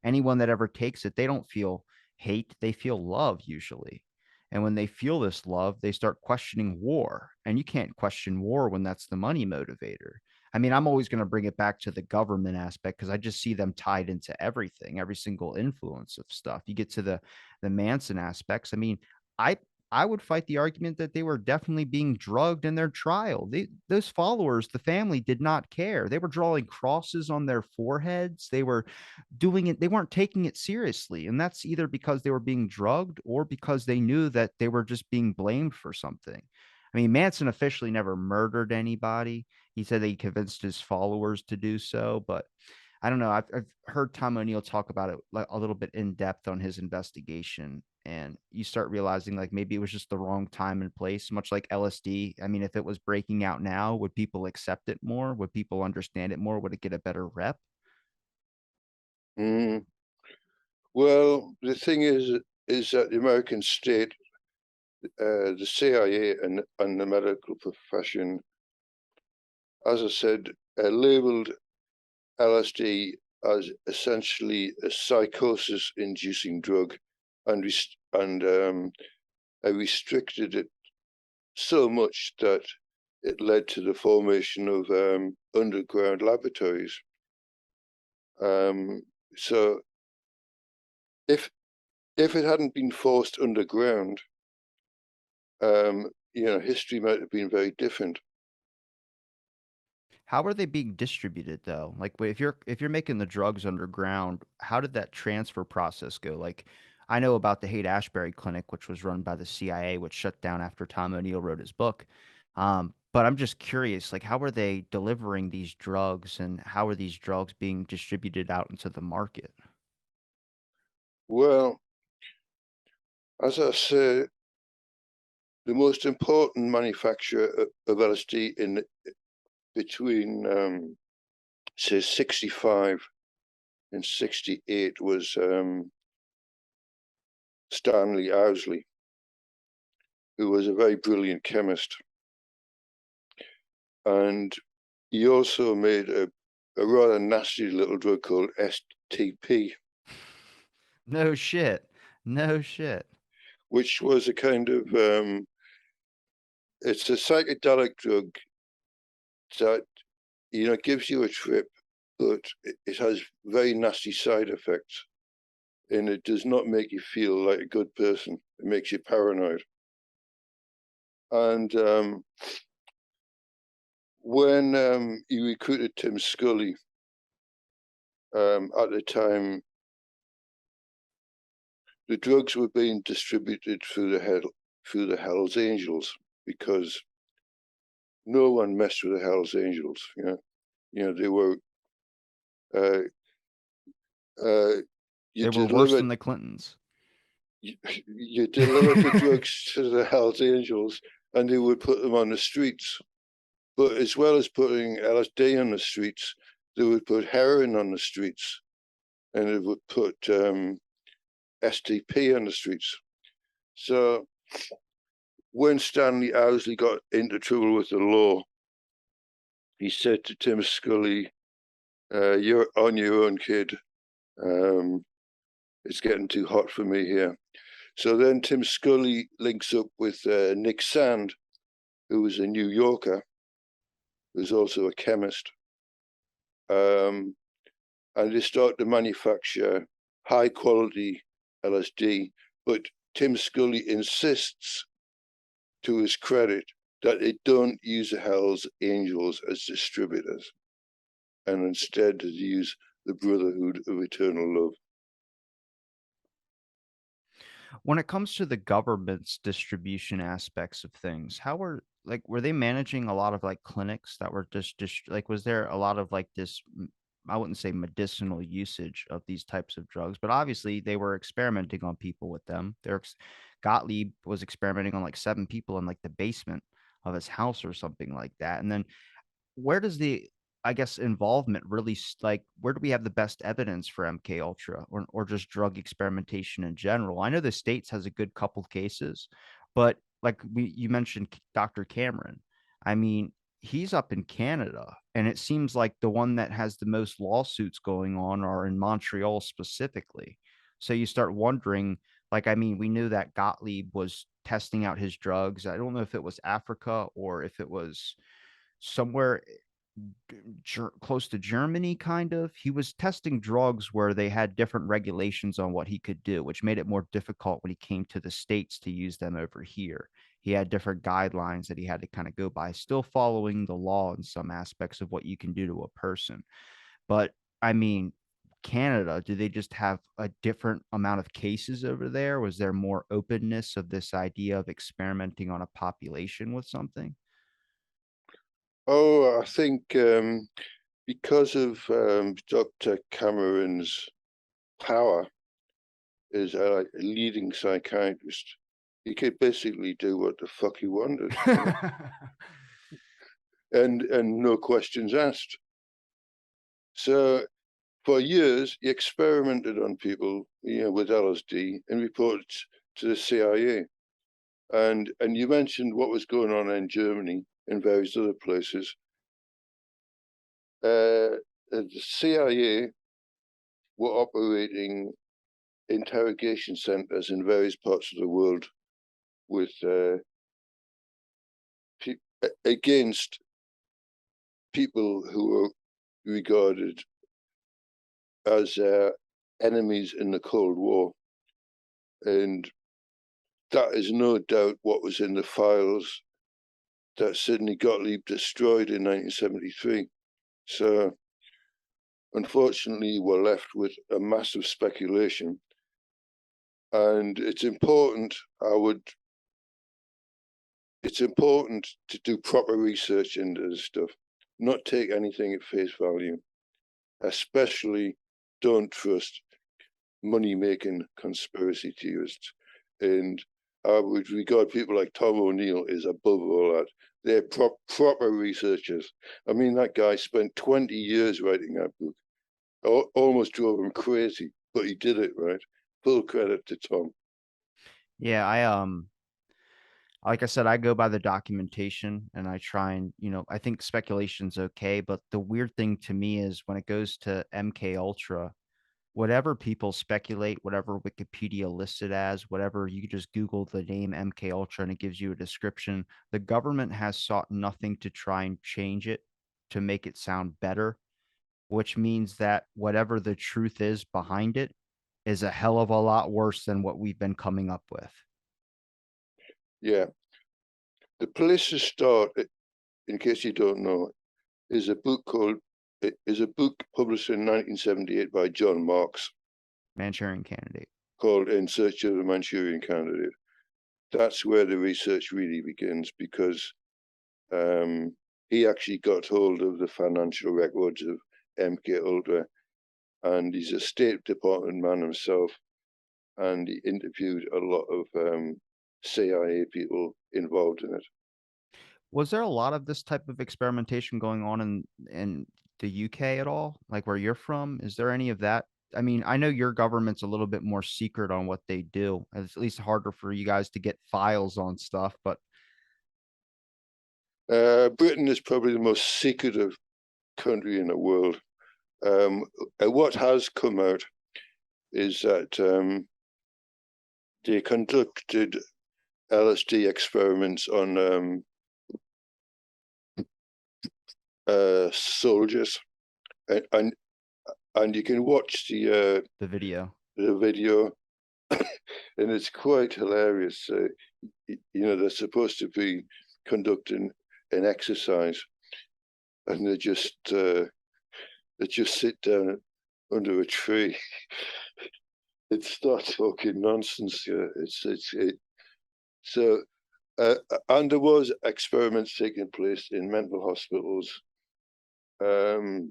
Anyone that ever takes it, they don't feel hate, they feel love usually. And when they feel this love, they start questioning war. And you can't question war when that's the money motivator. I mean, I'm always going to bring it back to the government aspect because I just see them tied into everything, every single influence of stuff. You get to the Manson aspects. I mean, I I would fight the argument that they were definitely being drugged in their trial. Those followers, the family did not care. They were drawing crosses on their foreheads. They were doing it, they weren't taking it seriously. And that's either because they were being drugged or because they knew that they were just being blamed for something. I mean, Manson officially never murdered anybody. He said that he convinced his followers to do so, but I don't know. I've heard Tom O'Neill talk about it like a little bit in depth on his investigation, and you start realizing like maybe it was just the wrong time and place, much like LSD. I mean, if it was breaking out now, would people accept it more? Would people understand it more? Would it get a better rep? Mm. Well, the thing is that the American state, the CIA, and the medical profession, as I said, labeled LSD as essentially a psychosis-inducing drug, and restricted it so much that it led to the formation of underground laboratories. So if it hadn't been forced underground, history might have been very different. How are they being distributed though? Like if you're making the drugs underground, how did that transfer process go? Like I know about the Haight Ashbury Clinic, which was run by the CIA, which shut down after Tom O'Neill wrote his book. But I'm just curious, like how are they delivering these drugs and how are these drugs being distributed out into the market? Well, as I say, the most important manufacturer of LSD in between say 65 and 68 was Stanley Owsley, who was a very brilliant chemist. And he also made a rather nasty little drug called STP, No shit. No shit. which was a kind of it's a psychedelic drug that gives you a trip, but it has very nasty side effects, and it does not make you feel like a good person. It makes you paranoid. And when he recruited Tim Scully, at the time, the drugs were being distributed through the Hell's Angels, because no one messed with the Hell's Angels. They were uh, uh, you They were worse delivered than the Clintons. you delivered the drugs to the Hell's Angels, and they would put them on the streets. But as well as putting LSD on the streets, they would put heroin on the streets, and they would put STP on the streets. So when Stanley Owsley got into trouble with the law, he said to Tim Scully, "You're on your own, kid. It's getting too hot for me here. So then Tim Scully links up with Nick Sand, who was a New Yorker, who's also a chemist. And they start to manufacture high quality LSD, but Tim Scully insists, to his credit, that they don't use the Hell's Angels as distributors, and instead they use the Brotherhood of Eternal Love. When it comes to the government's distribution aspects of things, how were they managing a lot of like clinics that were just like was there a lot of like this I wouldn't say medicinal usage of these types of drugs, but obviously they were experimenting on people with them. Gottlieb was experimenting on like 7 people in like the basement of his house or something like that. And then where does the I guess involvement really like where do we have the best evidence for MK Ultra or just drug experimentation in general? I know the States has a good couple cases, but like you mentioned Dr. Cameron. I mean, he's up in Canada, and it seems like the one that has the most lawsuits going on are in Montreal specifically. So you start wondering, like, I mean, we knew that Gottlieb was testing out his drugs. I don't know if it was Africa or if it was somewhere close to Germany, kind of. He was testing drugs where they had different regulations on what he could do, which made it more difficult when he came to the States to use them over here. He had different guidelines that he had to kind of go by, still following the law in some aspects of what you can do to a person. But I mean, Canada, do they just have a different amount of cases over there? Was there more openness of this idea of experimenting on a population with something? Oh, I think because of Dr. Cameron's power as a leading psychiatrist, he could basically do what the fuck he wanted, and no questions asked. So for years, he experimented on people, with LSD and reported to the CIA. And you mentioned what was going on in Germany and various other places. The CIA were operating interrogation centers in various parts of the world with against people who were regarded as enemies in the Cold War. And that is no doubt what was in the files that Sidney Gottlieb destroyed in 1973. So unfortunately, we're left with a massive speculation. And it's important, it's important to do proper research into this stuff, not take anything at face value, especially don't trust money-making conspiracy theorists. And I would regard people like Tom O'Neill as above all that. They're proper researchers. I mean, that guy spent 20 years writing that book. Almost drove him crazy, but he did it, right? Full credit to Tom. Yeah, like I said, I go by the documentation and I try and, I think speculation's okay, but the weird thing to me is when it goes to MK Ultra, whatever people speculate, whatever Wikipedia lists it as, whatever you just Google the name MK Ultra and it gives you a description, the government has sought nothing to try and change it to make it sound better, which means that whatever the truth is behind it is a hell of a lot worse than what we've been coming up with. Yeah. The place to start, in case you don't know, is a book published in 1978 by John Marks Manchurian Candidate. called In Search of the Manchurian Candidate. That's where the research really begins, because he actually got hold of the financial records of MK Ultra, and he's a State Department man himself, and he interviewed a lot of CIA people involved in it. Was there a lot of this type of experimentation going on in the UK at all? Like where you're from? Is there any of that? I mean, I know your government's a little bit more secret on what they do. It's at least harder for you guys to get files on stuff, but Britain is probably the most secretive country in the world. What has come out is that they conducted LSD experiments on soldiers, and you can watch The video. the video, and it's quite hilarious. They're supposed to be conducting an exercise, and they just sit down under a tree and start talking nonsense. Yeah, so. And there was experiments taking place in mental hospitals. To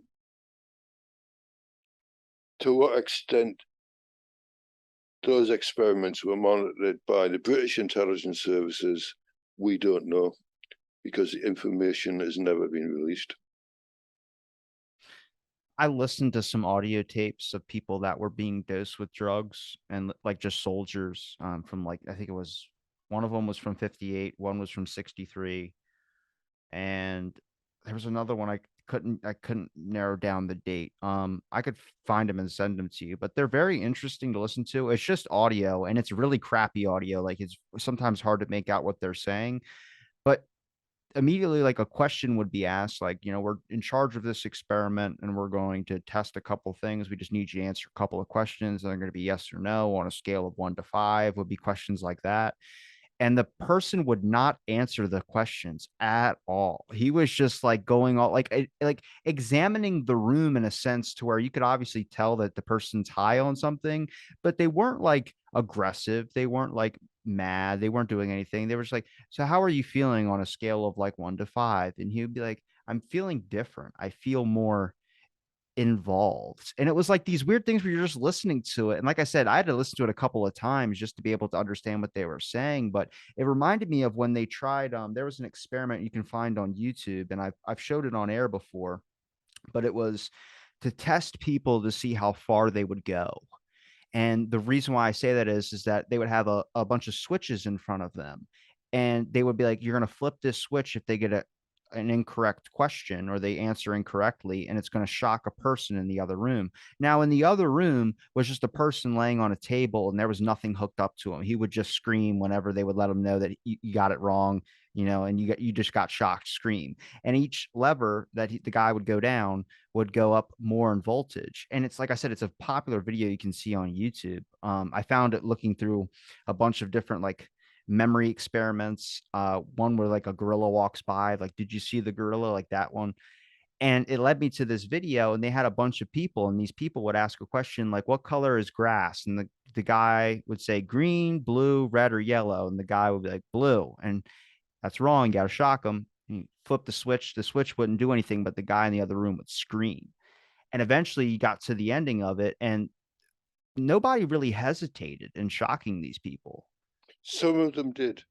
what extent those experiments were monitored by the British intelligence services, we don't know, because the information has never been released. I listened to some audio tapes of people that were being dosed with drugs and like just soldiers from like I think it was one of them was from 58, one was from 63, and there was another one I couldn't narrow down the date. I could find them and send them to you, but they're very interesting to listen to. It's just audio and it's really crappy audio. Like it's sometimes hard to make out what they're saying, but immediately like a question would be asked like, we're in charge of this experiment and we're going to test a couple things. We just need you to answer a couple of questions, and they're going to be yes or no on a scale of 1 to 5 would be questions like that. And the person would not answer the questions at all. He was just like going all like examining the room in a sense to where you could obviously tell that the person's high on something, but they weren't like aggressive. They weren't like mad. They weren't doing anything. They were just like, so how are you feeling on a scale of like 1 to 5? And he would be like, I'm feeling different. I feel more involved. And it was like these weird things where you're just listening to it. And like I said, I had to listen to it a couple of times just to be able to understand what they were saying. But it reminded me of when they tried, there was an experiment you can find on YouTube, and I've showed it on air before, but it was to test people to see how far they would go. And the reason why I say that is that they would have a bunch of switches in front of them. And they would be like, you're going to flip this switch if they get an incorrect question or they answer incorrectly, and it's going to shock a person in the other room. Now, in the other room was just a person laying on a table and there was nothing hooked up to him. He would just scream whenever they would let him know that you got it wrong, and you just got shocked, scream. And each lever that the guy would go down would go up more in voltage. And it's like I said, it's a popular video you can see on YouTube. I found it looking through a bunch of different like memory experiments. One where like a gorilla walks by, like, did you see the gorilla? Like that one. And it led me to this video, and they had a bunch of people, and these people would ask a question like, what color is grass? And the guy would say green, blue, red, or yellow. And the guy would be like blue. And that's wrong. You got to shock them. You flip the switch. The switch wouldn't do anything, but the guy in the other room would scream. And eventually you got to the ending of it, and nobody really hesitated in shocking these people. Some of them did.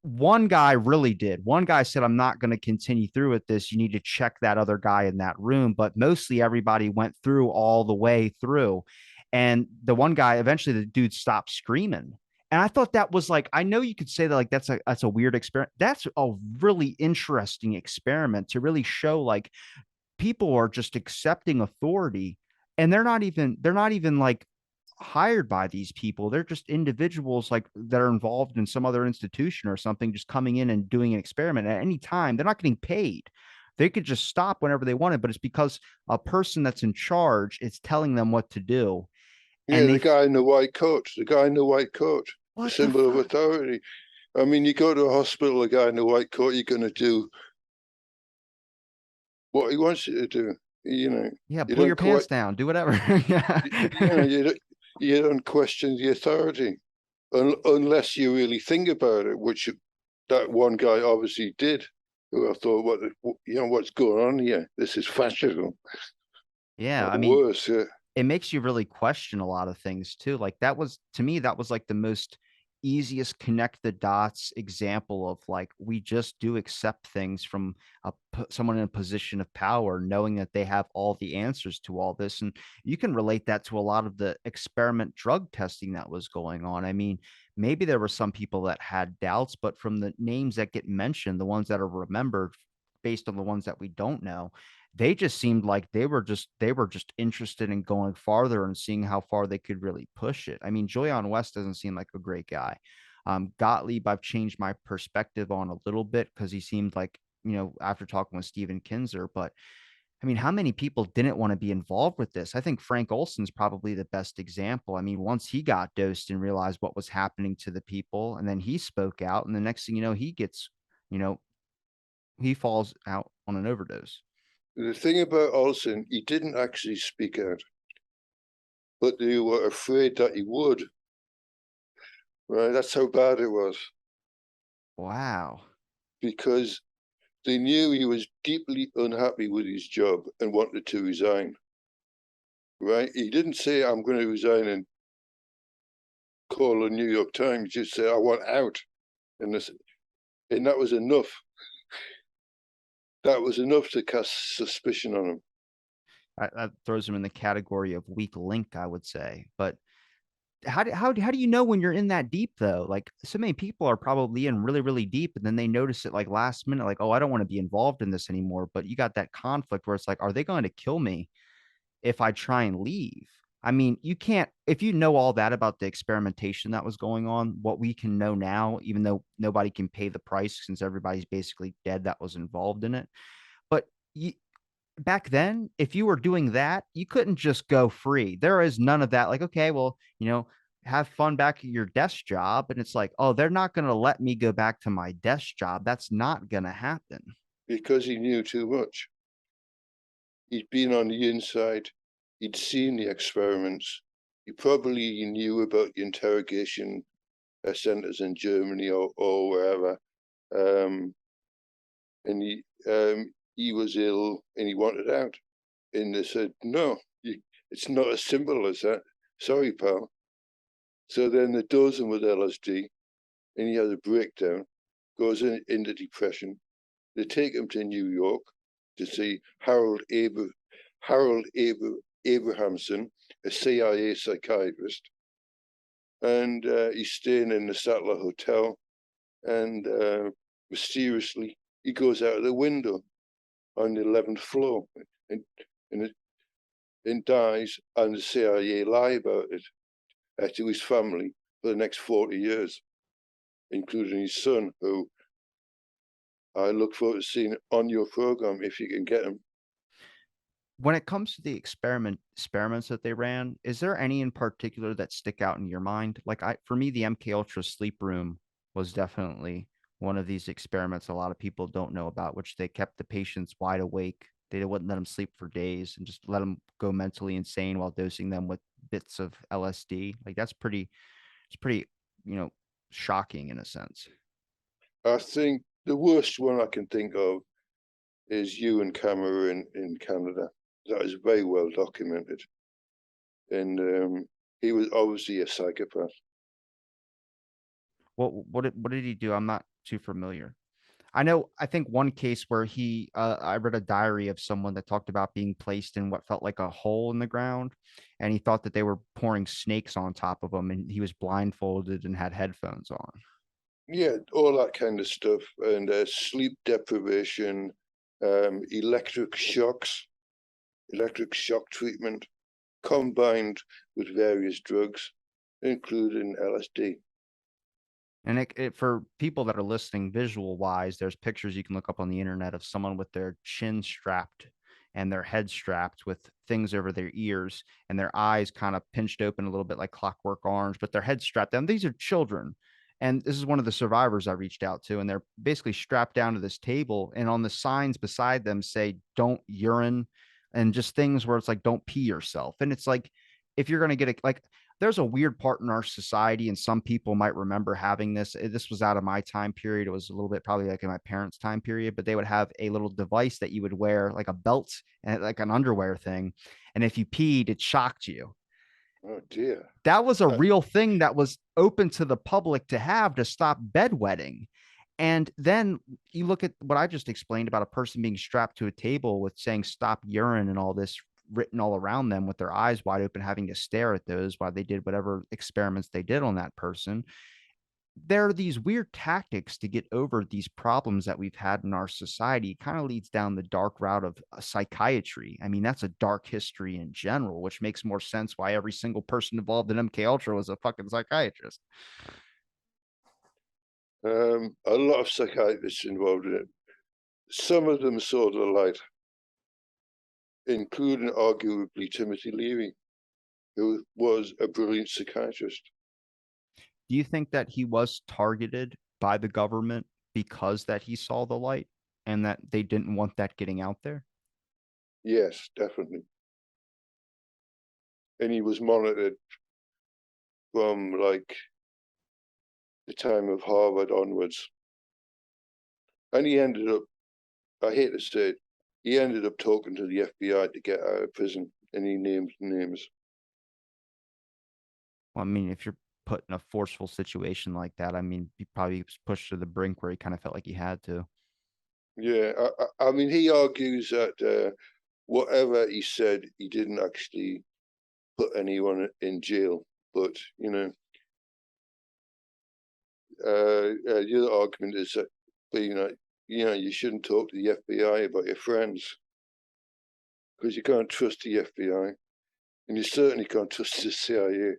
One guy really did. One guy said, I'm not going to continue through with this. You need to check that other guy in that room. But mostly everybody went through all the way through. And the one guy, eventually the dude stopped screaming. And I thought that was like, I know you could say that like that's a weird experiment. That's a really interesting experiment to really show like people are just accepting authority, and they're not even like hired by these people. They're just individuals like that are involved in some other institution or something, just coming in and doing an experiment at any time. They're not getting paid. They could just stop whenever they wanted, but it's because a person that's in charge is telling them what to do. Yeah, And the guy in the white coat, the what the symbol of fuck? authority. I mean, you go to a hospital, a guy in the white coat, you're going to do what he wants you to do. Yeah, You pull your don't pants quite, down, do whatever. Yeah. you don't question the authority unless you really think about it, which that one guy obviously did. Who I thought, what's going on here? This is fascism Yeah, or I mean, worse. Yeah. it makes you really question a lot of things too. Like that was to me, that was like the most easiest connect the dots example of like we just do accept things from someone in a position of power, knowing that they have all the answers to all this. And you can relate that to a lot of the experiment drug testing that was going on. I mean, maybe there were some people that had doubts, but from the names that get mentioned, the ones that are remembered based on the ones that we don't know, they just seemed like they were just interested in going farther and seeing how far they could really push it. I mean, Joyon West doesn't seem like a great guy. Gottlieb, I've changed my perspective on a little bit because he seemed like, after talking with Steven Kinzer, but I mean, how many people didn't want to be involved with this? I think Frank Olson's probably the best example. I mean, once he got dosed and realized what was happening to the people, and then he spoke out, and the next thing you know, you know, he falls out on an overdose. The thing about Olsen, he didn't actually speak out, but they were afraid that he would. Right, that's how bad it was, Wow. because they knew he was deeply unhappy with his job and wanted to resign. Right, he didn't say, "I'm going to resign and call the New York Times." He just said, "I want out," and this, and that was enough. That was enough to cast suspicion on him. That throws him in the category of weak link, I would say. But how do you know when you're in that deep though? Like so many people are probably in really, really deep, and then they notice it like last minute, like, oh, I don't want to be involved in this anymore. But you got that conflict where it's like, are they going to kill me if I try and leave? I mean, you can't, if you know all that about the experimentation that was going on, what we can know now, even though nobody can pay the price since everybody's basically dead that was involved in it. But you, back then, if you were doing that, you couldn't just go free. There is none of that. Like, okay, well, have fun back at your desk job. And it's like, oh, they're not going to let me go back to my desk job. That's not going to happen. Because he knew too much. He'd been on the inside. He'd seen the experiments. He probably knew about the interrogation centers in Germany or wherever. And he was ill and he wanted out. And they said, "No, it's not as simple as that. Sorry, pal." So then they dose him with LSD, and he has a breakdown, goes into depression. They take him to New York to see Harold Abrahamson, a CIA psychiatrist, and he's staying in the Sattler Hotel, and mysteriously he goes out of the window on the 11th floor and and, and dies, and the CIA lie about it to his family for the next 40 years, including his son, who I look forward to seeing on your program if you can get him. When it comes to the experiments that they ran, is there any in particular that stick out in your mind? Like for me, the MK Ultra sleep room was definitely one of these experiments a lot of people don't know about, which they kept the patients wide awake. They wouldn't let them sleep for days and just let them go mentally insane while dosing them with bits of LSD. Like it's pretty, you know, shocking in a sense. I think the worst one I can think of is you and Cameron in Canada. That is very well documented. And he was obviously a psychopath. What did he do? I'm not too familiar. I think one case where I read a diary of someone that talked about being placed in what felt like a hole in the ground, and he thought that they were pouring snakes on top of him, and he was blindfolded and had headphones on. Yeah, all that kind of stuff. And sleep deprivation, electric shocks, electric shock treatment, combined with various drugs, including LSD. And for people that are listening visual wise, there's pictures you can look up on the internet of someone with their chin strapped and their head strapped with things over their ears and their eyes kind of pinched open a little bit like Clockwork Orange, but their head strapped down. These are children. And this is one of the survivors I reached out to, and they're basically strapped down to this table. And on the signs beside them say, don't urine, and just things where it's like, don't pee yourself. And it's like, if you're going to get it, like, there's a weird part in our society, and some people might remember having this. This was out of my time period. It was a little bit probably like in my parents' time period, but they would have a little device that you would wear, like a belt and like an underwear thing. And if you peed, it shocked you. Oh dear. That was a real thing that was open to the public to have to stop bedwetting. And then you look at what I just explained about a person being strapped to a table with saying stop urine and all this written all around them with their eyes wide open, having to stare at those while they did whatever experiments they did on that person. there are these weird tactics to get over these problems that we've had in our society. It kind of leads down the dark route of psychiatry. I mean, that's a dark history in general, which makes more sense why every single person involved in MK Ultra was a fucking psychiatrist. A lot of psychiatrists involved in it. Some of them saw the light, including arguably Timothy Leary, who was a brilliant psychiatrist. Do you think that he was targeted by the government because that he saw the light and that they didn't want that getting out there? Yes, definitely. And he was monitored from like the time of Harvard onwards. And he ended up, I hate to say it, he ended up talking to the FBI to get out of prison, and he named names. Well, I mean, if you're put in a forceful situation like that, I mean, he probably was pushed to the brink where he kind of felt like he had to. Yeah, I mean, he argues that whatever he said, he didn't actually put anyone in jail. But the other argument is that, you shouldn't talk to the FBI about your friends because you can't trust the FBI, and you certainly can't trust the CIA.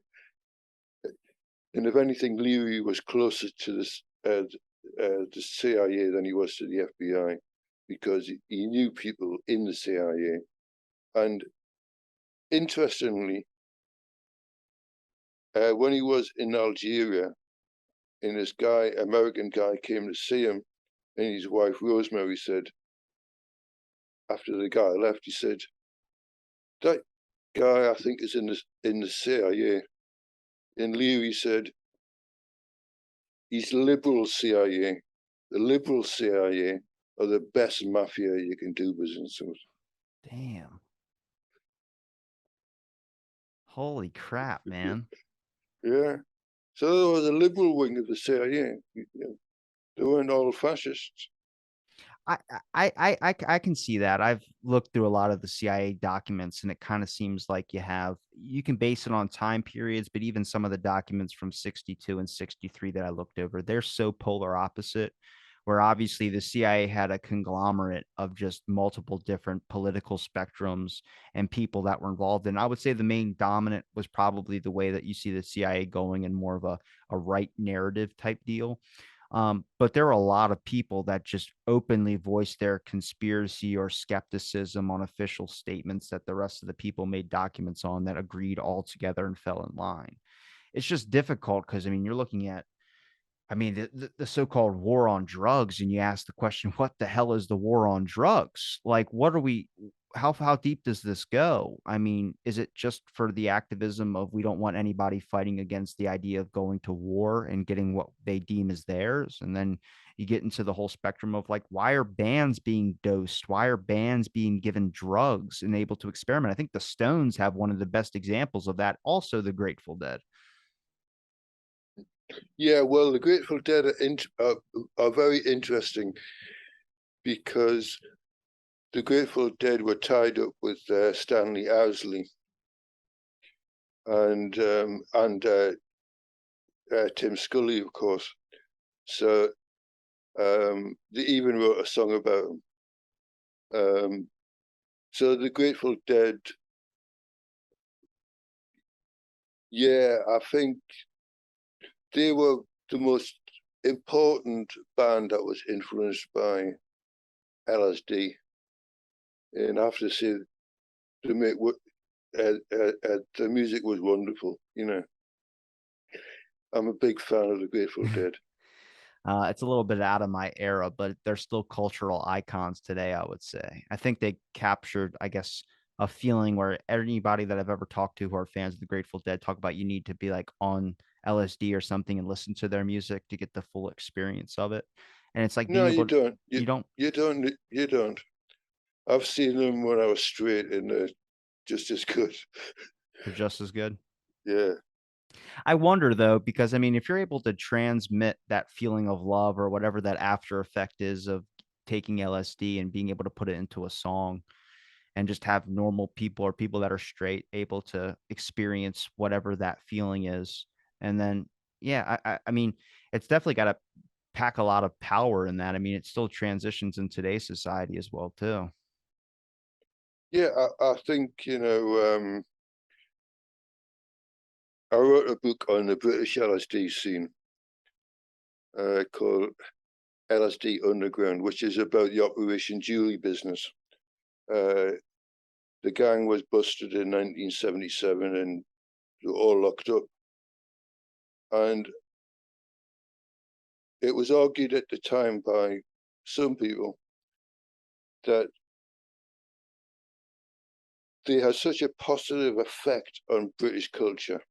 And if anything, Leary was closer to the CIA than he was to the FBI because he knew people in the CIA. And interestingly, when he was in Algeria, and this American guy, came to see him, and his wife Rosemary said, after the guy left, he said, "That guy, I think, is in the CIA." And Leary said, "He's liberal CIA. The liberal CIA are the best mafia you can do business with." Damn. Holy crap, man. Yeah. So there was a liberal wing of the CIA. They weren't all fascists. I can see that. I've looked through a lot of the CIA documents, and it kind of seems like you can base it on time periods, but even some of the documents from 62 and 63 that I looked over, they're so polar opposite. Where obviously the CIA had a conglomerate of just multiple different political spectrums and people that were involved. And I would say the main dominant was probably the way that you see the CIA going in more of a right narrative type deal. But there are a lot of people that just openly voice their conspiracy or skepticism on official statements that the rest of the people made documents on that agreed all together and fell in line. It's just difficult because, I mean, you're looking at the so-called war on drugs, and you ask the question, what the hell is the war on drugs? Like, what are we how deep does this go? I mean, is it just for the activism of we don't want anybody fighting against the idea of going to war and getting what they deem as theirs? And then you get into the whole spectrum of like, why are bands being dosed? Why are bands being given drugs and able to experiment? I think the Stones have one of the best examples of that, also the Grateful Dead. Yeah, well, the Grateful Dead are very interesting because the Grateful Dead were tied up with Stanley Owsley and Tim Scully, of course. So they even wrote a song about him. So the Grateful Dead, yeah, I think they were the most important band that was influenced by LSD. And I have to say, the music was wonderful. I'm a big fan of the Grateful Dead. It's a little bit out of my era, but they're still cultural icons today, I would say. I think they captured, I guess, a feeling where anybody that I've ever talked to who are fans of the Grateful Dead talk about you need to be like on LSD or something and listen to their music to get the full experience of it. And it's like No, being you able to, don't. you don't, You don't. You don't. I've seen them when I was straight, and they're just as good. they're just as good. Yeah. I wonder though, because I mean, if you're able to transmit that feeling of love or whatever that after effect is of taking LSD and being able to put it into a song, and just have normal people or people that are straight able to experience whatever that feeling is. And then, Yeah, I mean, it's definitely got to pack a lot of power in that. I mean, it still transitions in today's society as well, too. Yeah, I think, I wrote a book on the British LSD scene called Lsd Underground, which is about the Operation Julie business. Uh, the gang was busted in 1977 and they were all locked up. And it was argued at the time by some people that they had such a positive effect on British culture.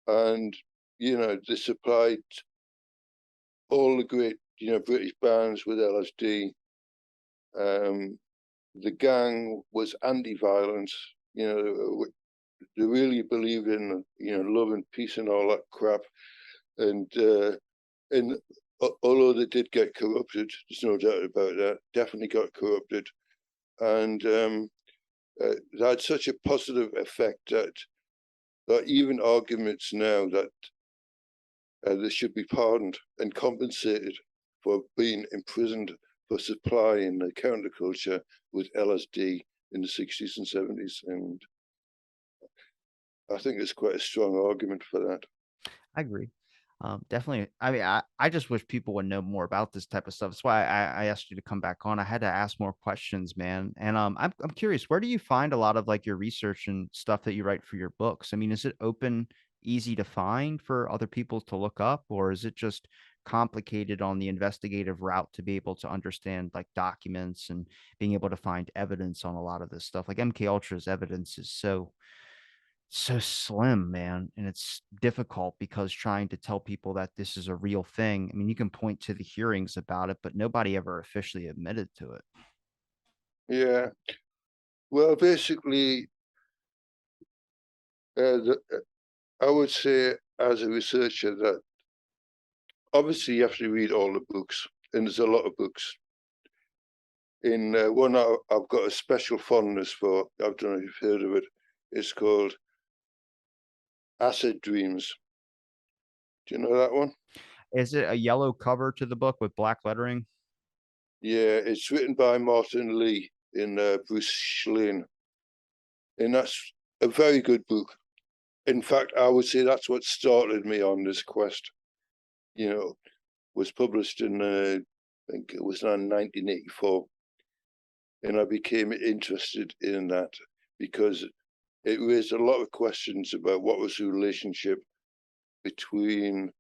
And, they supplied all the great, British bands with LSD. The gang was anti-violence. They really believed in, love and peace and all that crap. And although they did get corrupted, there's no doubt about that. Definitely got corrupted, and they had such a positive effect that even arguments now that they should be pardoned and compensated for being imprisoned for supplying the counterculture with LSD in the 60s and 70s. And I think it's quite a strong argument for that. I agree. Definitely. I mean, I just wish people would know more about this type of stuff. That's why I asked you to come back on. I had to ask more questions, man. And I'm curious, where do you find a lot of like your research and stuff that you write for your books? I mean, is it open, easy to find for other people to look up, or is it just complicated on the investigative route to be able to understand like documents and being able to find evidence on a lot of this stuff? Like MK Ultra's evidence is so slim, man, and it's difficult because trying to tell people that this is a real thing. I mean, you can point to the hearings about it, but nobody ever officially admitted to it. Yeah. Well, basically, I would say as a researcher that obviously you have to read all the books, and there's a lot of books. In one I've got a special fondness for, I don't know if you've heard of it, it's called Acid Dreams. Do you know that one? Is it a yellow cover to the book with black lettering? Yeah, it's written by Martin Lee in Bruce Schlein, and that's a very good book. In fact, I would say that's what started me on this quest. Was published in I think it was in 1984, and I became interested in that because it raised a lot of questions about what was the relationship between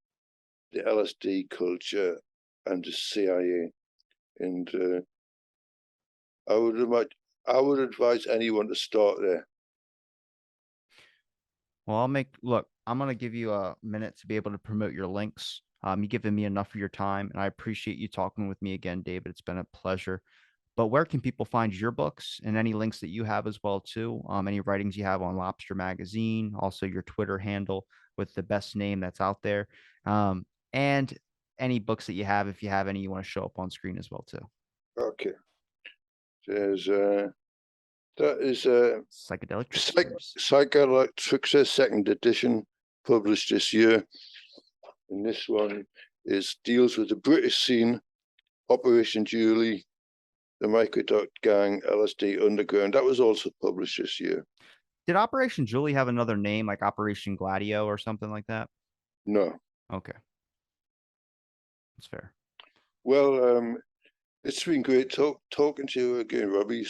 the LSD culture and the CIA. And I would advise anyone to start there. Well, look, I'm going to give you a minute to be able to promote your links. You've given me enough of your time, and I appreciate you talking with me again, David. It's been a pleasure. But where can people find your books and any links that you have as well too? Any writings you have on Lobster Magazine, also your Twitter handle with the best name that's out there, and any books that you have, if you have any, you want to show up on screen as well too. Okay. There's that is Psychedelic Tricksters. Psychedelic Trickster second edition, published this year. And this one deals with the British scene, Operation Julie, the Microdot Gang, LSD Underground. That was also published this year. Did Operation Julie have another name like Operation Gladio or something like that? No. Okay, that's fair. Well, it's been great talking to you again, Robbie.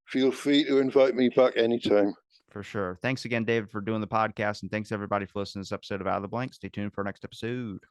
Feel free to invite me back anytime. For sure. Thanks again, David, for doing the podcast. And thanks everybody for listening to this episode of Out of the Blank. Stay tuned for our next episode.